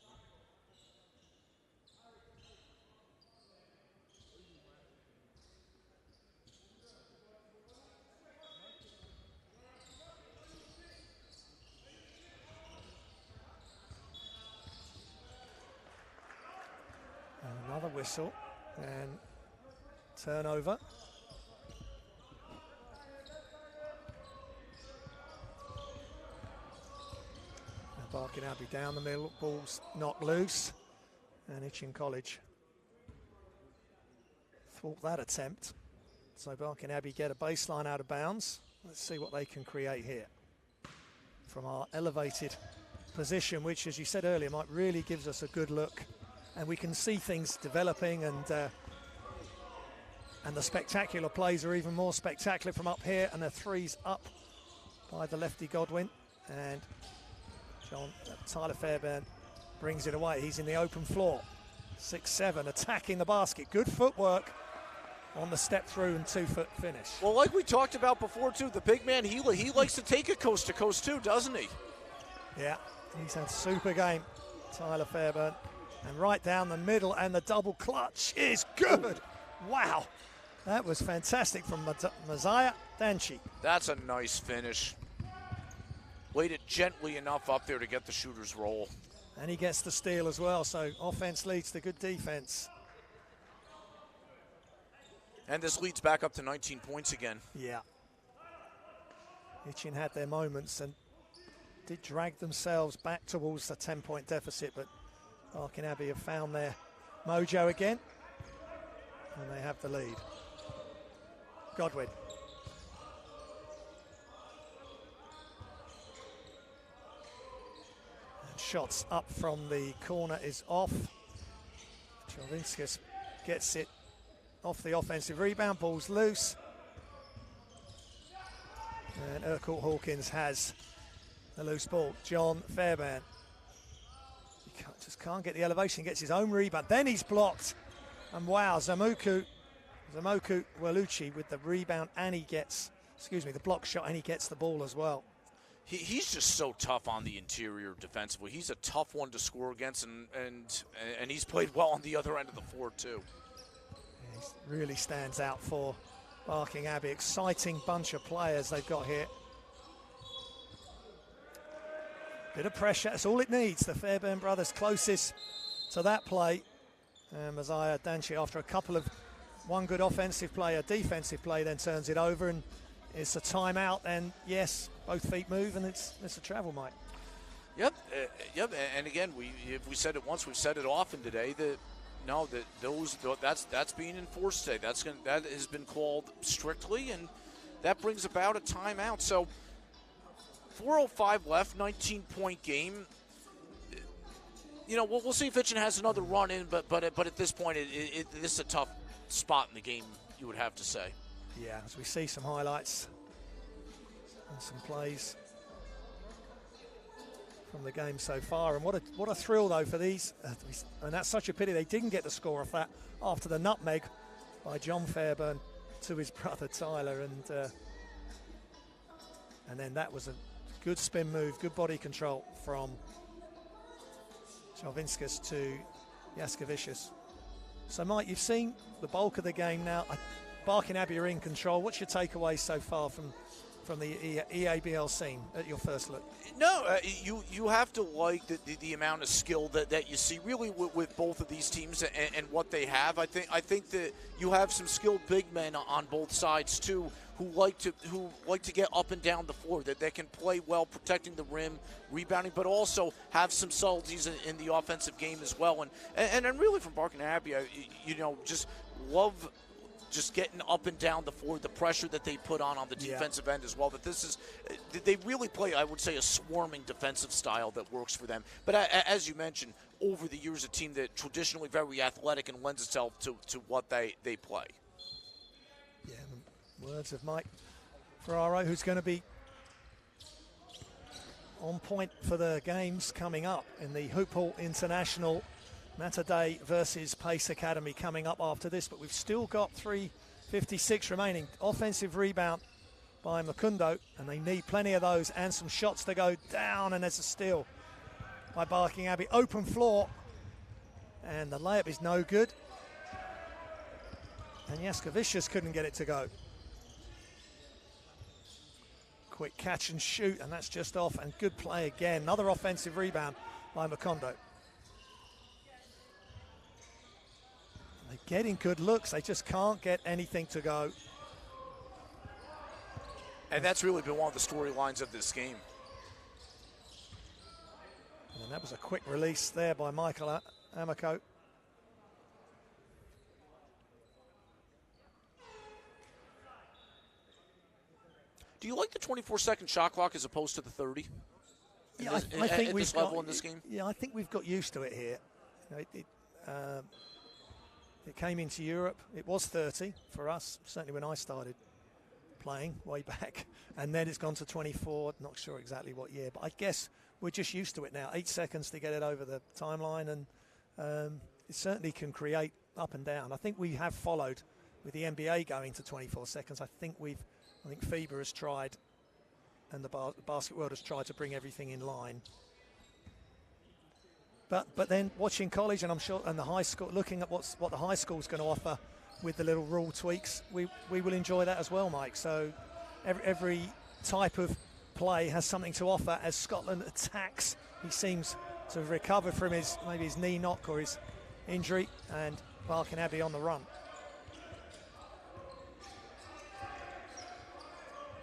Another whistle and turnover. And Barking Abbey down the middle, ball's knocked loose, and Itchen College thwart that attempt. So Barking Abbey get a baseline out of bounds. Let's see what they can create here from our elevated position, which, as you said earlier, Mike, really gives us a good look. And we can see things developing, and the spectacular plays are even more spectacular from up here. And the threes up by the lefty Godwin, and Tyler Fairbairn brings it away. He's in the open floor, 6'7", attacking the basket. Good footwork on the step through and 2-foot finish. Well, like we talked about before too, the big man, he likes to take it coast to coast too, doesn't he? Yeah, he's had a super game, Tyler Fairbairn. And right down the middle, and the double clutch is good. Wow, that was fantastic from Messiah Danchi. That's a nice finish. Laid it gently enough up there to get the shooter's roll. And he gets the steal as well, so offense leads to good defense. And this leads back up to 19 points again. Yeah. Itchen had their moments and did drag themselves back towards the 10-point deficit, but Barking Abbey have found their mojo again, and they have the lead. Godwin. And shots up from the corner is off. Travinskas gets it off the offensive rebound, ball's loose. And Urquhart Hawkins has the loose ball. John Fairbairn. Just can't get the elevation, gets his own rebound. Then he's blocked. And wow, Zamoku Weluchi with the rebound, and he gets, the block shot, and he gets the ball as well. He's just so tough on the interior defensively. He's a tough one to score against, and he's played well on the other end of the floor too. Yeah, he really stands out for Barking Abbey. Exciting bunch of players they've got here. Bit of pressure, that's all it needs. The Fairbairn brothers closest to that play. Messiah Danchi, after a couple of one good offensive play, a defensive play, then turns it over, and it's a timeout. And yes, both feet move, and it's a travel, Mike. Yep, and again, if we said it once, we've said it often today. That's being enforced today. That has been called strictly, and that brings about a timeout. So 4:05 left, 19-point game. You know, we'll see if Itchen has another run in, but at this point, this is a tough spot in the game, you would have to say. Yeah, as we see some highlights and some plays from the game so far, and what a thrill though for these, and that's such a pity they didn't get the score off that after the nutmeg by John Fairbairn to his brother Tyler, and then that was a good spin move, good body control from Jarvinskas to Jaskevicius. So Mike, you've seen the bulk of the game now. Barking Abbey are in control. What's your takeaway so far from the EABL scene at your first look? No, you have to like the amount of skill that you see really with both of these teams and what they have. I think that you have some skilled big men on both sides too, who like to get up and down the floor, that can play well protecting the rim, rebounding, but also have some subtleties in the offensive game as well. And really from Barking Abbey, just love just getting up and down the floor, the pressure that they put on the defensive end as well. That they really play, I would say, a swarming defensive style that works for them. But as you mentioned, over the years, a team that traditionally very athletic and lends itself to what they play. Yeah, the words of Mike Ferraro, who's going to be on point for the games coming up in the Hoophall International. Matter Day versus Pace Academy coming up after this, but we've still got 3:56 remaining. Offensive rebound by Makundo, and they need plenty of those and some shots to go down, and there's a steal by Barking Abbey. Open floor, and the layup is no good. And Jaskevicius couldn't get it to go. Quick catch and shoot, and that's just off, and good play again. Another offensive rebound by Makundo. They're getting good looks, they just can't get anything to go. And that's really been one of the storylines of this game. And that was a quick release there by Michael Amico. Do you like the 24-second shot clock as opposed to the 30? Yeah, I think at this level in this game? Yeah, I think we've got used to it here. It came into Europe. It was 30 for us, certainly when I started playing way back. And then it's gone to 24, not sure exactly what year. But I guess we're just used to it now. 8 seconds to get it over the timeline. And it certainly can create up and down. I think we have followed with the NBA going to 24 seconds. I think FIBA has tried, and the basket world has tried to bring everything in line. But then watching college, and I'm sure, and the high school, looking at what the high school's going to offer with the little rule tweaks, we will enjoy that as well, Mike. So every type of play has something to offer as Scotland attacks. He seems to have recovered from maybe his knee knock or his injury, and Barking Abbey on the run.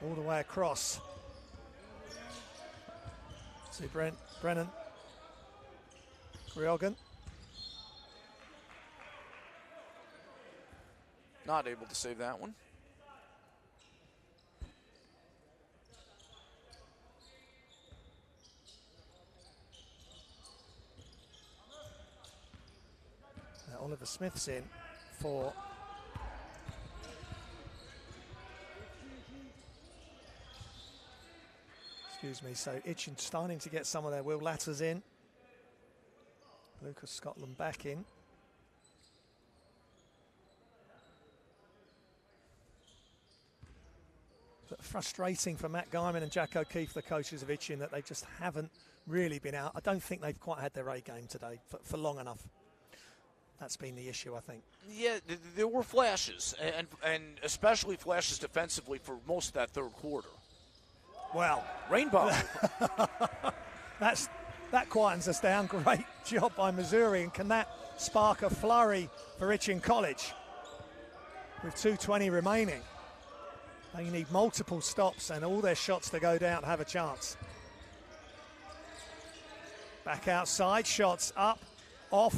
All the way across to Brennan Griogan. Not able to save that one. Oliver Smith's in for so Itchen starting to get some of their Will Latters in. Lucas Scotland back in. But frustrating for Matt Guyman and Jack O'Keefe, the coaches of Itchen, that they just haven't really been out. I don't think they've quite had their A game today for long enough. That's been the issue, I think. Yeah, there were flashes, and especially flashes defensively for most of that third quarter. Well, rainbow. That quietens us down. Great job by Missouri. And can that spark a flurry for Itchen College? With 2:20 remaining, they need multiple stops and all their shots to go down to have a chance. Back outside, shots up, off.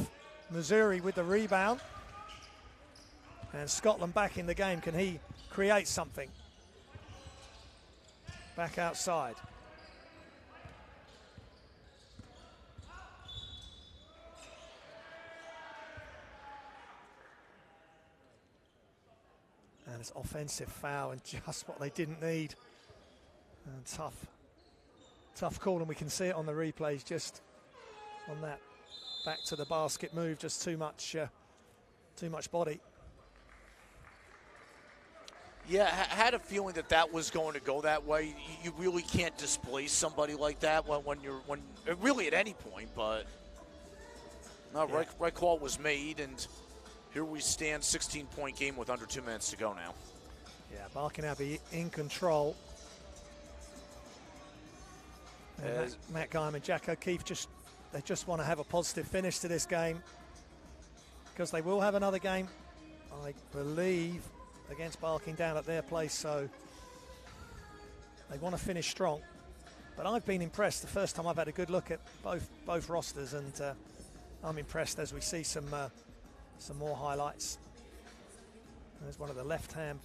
Missouri with the rebound. And Scotland back in the game. Can he create something? Back outside. And it's offensive foul, and just what they didn't need. And tough call, and we can see it on the replays, just on that back to the basket move, just too much body. Yeah, had a feeling that was going to go that way. You really can't displace somebody like that when really at any point. But no, yeah. Right call was made, and here we stand, 16-point game with under 2 minutes to go now. Yeah, Barking Abbey in control. Matt Guyman, Jack O'Keefe they just want to have a positive finish to this game, because they will have another game, I believe, against Barking down at their place, so they want to finish strong. But I've been impressed. The first time I've had a good look at both rosters, and I'm impressed as we see some more highlights. There's one of the left-hand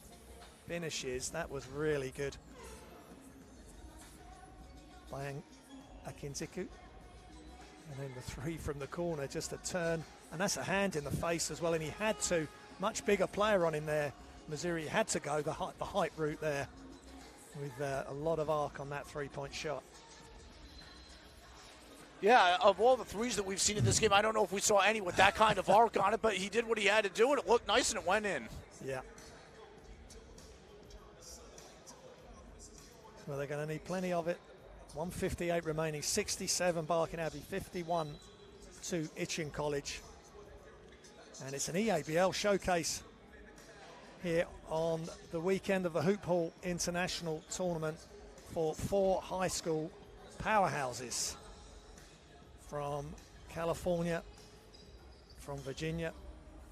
finishes. That was really good by Akinziku. And then the three from the corner, just a turn. And that's a hand in the face as well. And he had to, much bigger player on him there. Missouri had to go the height route there with a lot of arc on that three-point shot. Yeah, of all the threes that we've seen in this game, I don't know if we saw any with that kind of arc on it, but he did what he had to do, and it looked nice, and it went in. Yeah. Well, they're going to need plenty of it. 1:58 remaining, 67 Barking Abbey, 51 to Itchen College. And it's an EABL showcase here on the weekend of the Hoophall International Tournament for 4 high school powerhouses from California, from Virginia,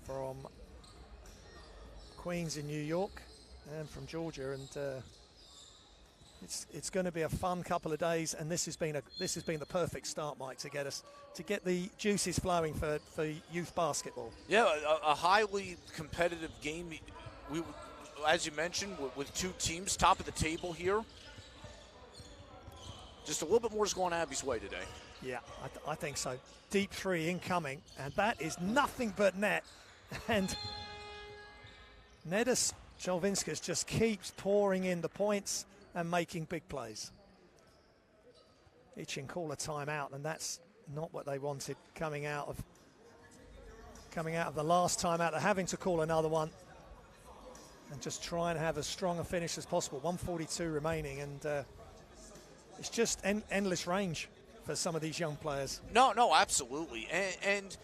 from Queens in New York, and from Georgia. And it's going to be a fun couple of days, and this has been the perfect start, Mike, to get the juices flowing for youth basketball. Yeah, a highly competitive game. We, as you mentioned, with 2 teams top of the table here. Just a little bit more is going Abbey's way today. Yeah, I think so. Deep three incoming, and that is nothing but net. And Nedas Cholvinskas just keeps pouring in the points and making big plays. Itchen call a timeout, and that's not what they wanted coming out of the last timeout. They're having to call another one and just try and have as strong a finish as possible. 1:42 remaining, and it's just endless range for some of these young players. No, absolutely. And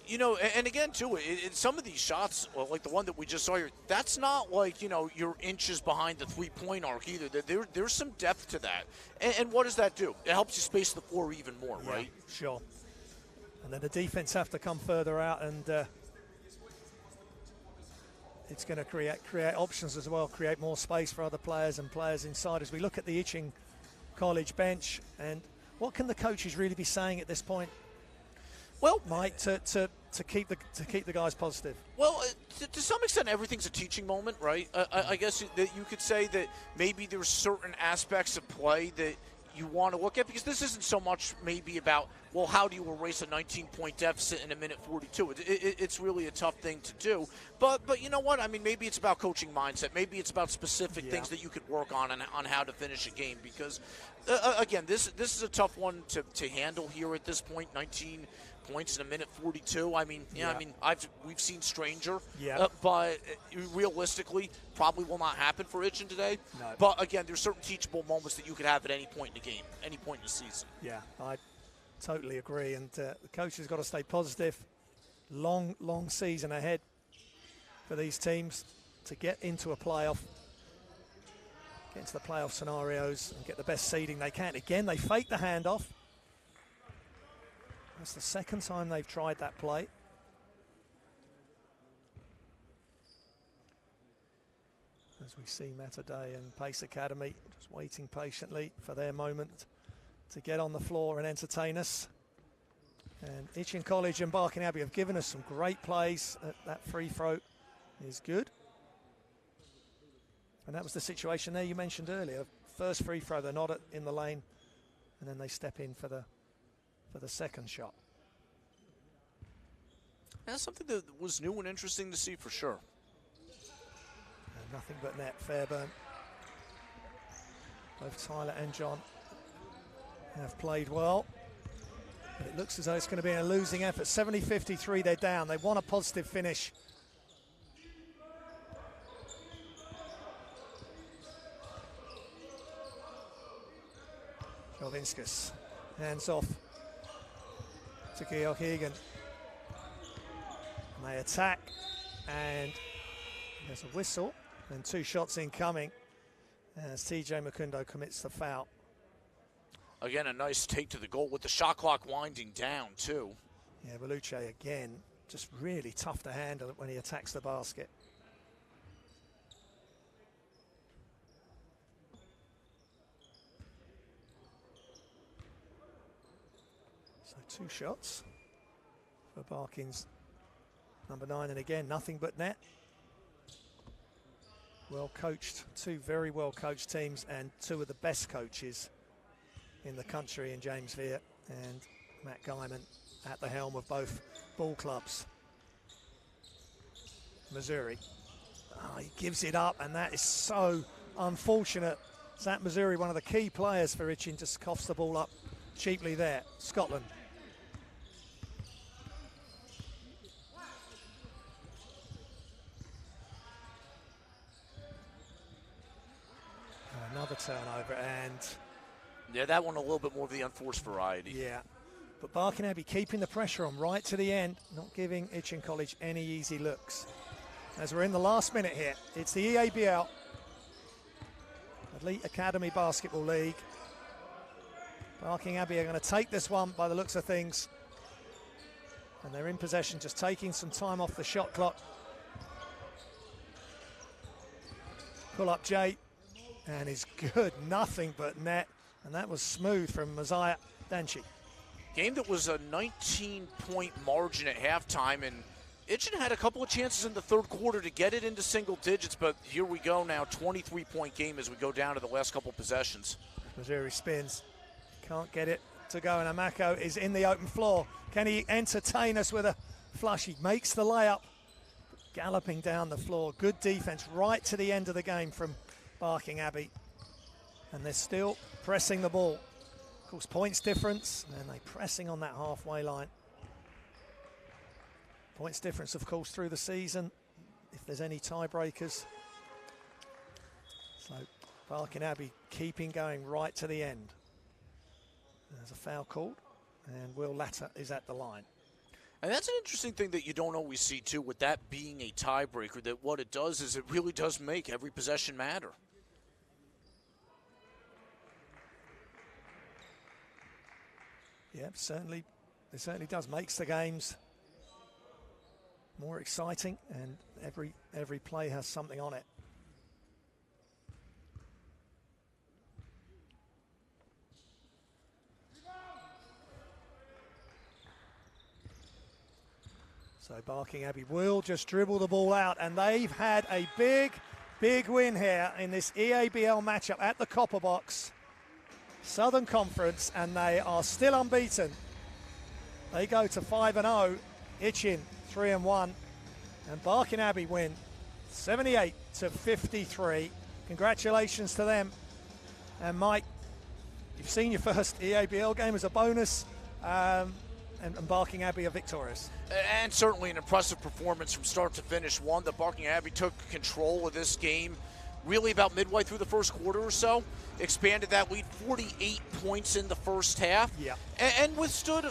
you know, and again, too, some of these shots, like the one that we just saw here, that's not like, you know, you're inches behind the three-point arc either. There's some depth to that. And what does that do? It helps you space the floor even more, yeah, right? Sure. And then the defense have to come further out, and it's going to create options as well, create more space for other players and players inside. As we look at the Itchen College bench, and what can the coaches really be saying at this point? Well, Mike, to keep the guys positive. Well, to some extent, everything's a teaching moment, right? I guess that you could say that maybe there's certain aspects of play that you want to look at, because this isn't so much maybe about, well, how do you erase a 19-point deficit in a minute 42? It's really a tough thing to do. But you know what? I mean, maybe it's about coaching mindset. Maybe it's about specific things that you could work on how to finish a game. Because, again, this is a tough one to handle here at this point. 19 points in a minute 42. I mean, I mean, we've seen stranger, but realistically, probably will not happen for Itchen today. No. But again, there's certain teachable moments that you could have at any point in the game, any point in the season. Yeah, I totally agree. And the coach has got to stay positive. long, long season ahead for these teams to get into a playoff, get into the playoff scenarios and get the best seeding they can. Again, they fake the handoff. That's the second time they've tried that play. As we see Matadei and Pace Academy just waiting patiently for their moment to get on the floor and entertain us. And Itchen College and Barking Abbey have given us some great plays. That free throw is good. And that was the situation there you mentioned earlier. First free throw, they're not in the lane, and then they step in for the second shot. That's something that was new and interesting to see for sure. And nothing but net, Fairburn. Both Tyler and John have played well. But it looks as though it's going to be a losing effort. 70-53, they're down. They want a positive finish. Jovinskas, hands off to Georg Egan. And they attack, and there's a whistle, and 2 shots incoming as TJ Makundo commits the foul. Again, a nice take to the goal with the shot clock winding down, too. Yeah, Beluche again, just really tough to handle when he attacks the basket. So 2 shots for Barking's number 9, and again, nothing but net. Well coached, 2 very well coached teams, and 2 of the best coaches in the country in James Veer and Matt Guyman at the helm of both ball clubs. Missouri, he gives it up, and that is so unfortunate. Zach Missouri, one of the key players for Itchen, just coughs the ball up cheaply there. Scotland. Another turnover, and yeah, that one a little bit more of the unforced variety. Yeah, but Barking Abbey keeping the pressure on right to the end, not giving Itchen College any easy looks. As we're in the last minute here, it's the EABL, Elite Academy Basketball League. Barking Abbey are going to take this one by the looks of things, and they're in possession, just taking some time off the shot clock. Pull up Jay, and he's good, nothing but net, and that was smooth from Mosiah Danchi. Game that was a 19-point margin at halftime, and Itchen had a couple of chances in the third quarter to get it into single digits, but here we go now, 23-point game as we go down to the last couple possessions. Missouri spins, can't get it to go, and Amako is in the open floor. Can he entertain us with a flush? He makes the layup, galloping down the floor. Good defense right to the end of the game from Barking Abbey, and they're still pressing the ball. Of course, points difference, and they're pressing on that halfway line. Points difference, of course, through the season, if there's any tiebreakers. So Barking Abbey keeping going right to the end. There's a foul called, and Will Latter is at the line. And that's an interesting thing that you don't always see, too, with that being a tiebreaker, that what it does is it really does make every possession matter. Yeah, certainly, it certainly does. Makes the games more exciting, and every play has something on it. So Barking Abbey will just dribble the ball out, and they've had a big win here in this EABL matchup at the Copper Box. Southern Conference, and they are still unbeaten. They go to 5-0, Itchen 3-1, and Barking Abbey win 78-53. Congratulations to them. And Mike, you've seen your first EABL game as a bonus, and Barking Abbey are victorious. And certainly an impressive performance from start to finish. One, that Barking Abbey took control of this game, really about midway through the first quarter or so. Expanded that lead, 48 points in the first half. Yeah. And withstood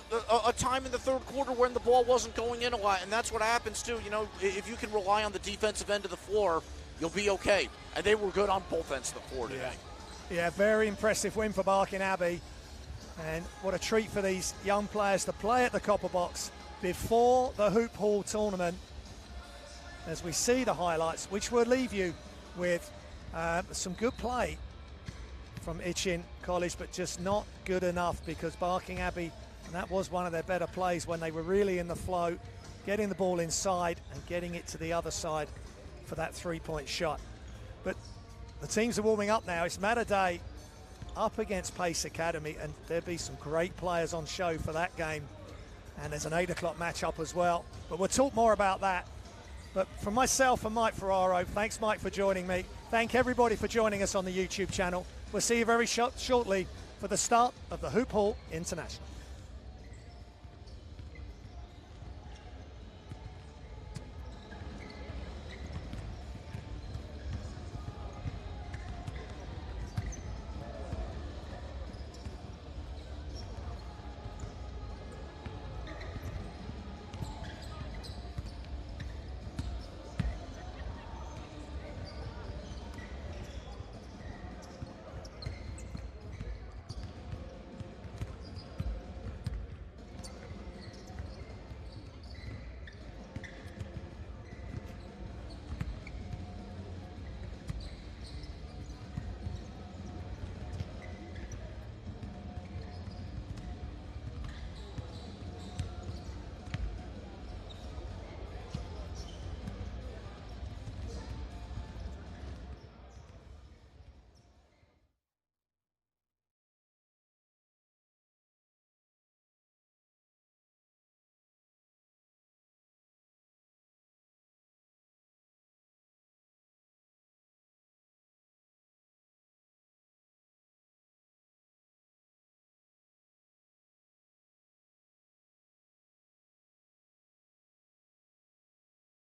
a time in the third quarter when the ball wasn't going in a lot. And that's what happens, too. You know, if you can rely on the defensive end of the floor, you'll be okay. And they were good on both ends of the floor today. Yeah, very impressive win for Barking Abbey. And what a treat for these young players to play at the Copper Box before the Hoophall tournament. As we see the highlights, which will leave you with some good play from Itchen College, but just not good enough, because Barking Abbey, and that was one of their better plays when they were really in the flow, getting the ball inside and getting it to the other side for that three-point shot. But the teams are warming up now. It's Matter Day up against Pace Academy, and there'll be some great players on show for that game. And there's an 8 o'clock matchup as well. But we'll talk more about that. But from myself and Mike Ferraro, thanks, Mike, for joining me. Thank everybody for joining us on the YouTube channel. We'll see you very shortly for the start of the Hoophall International.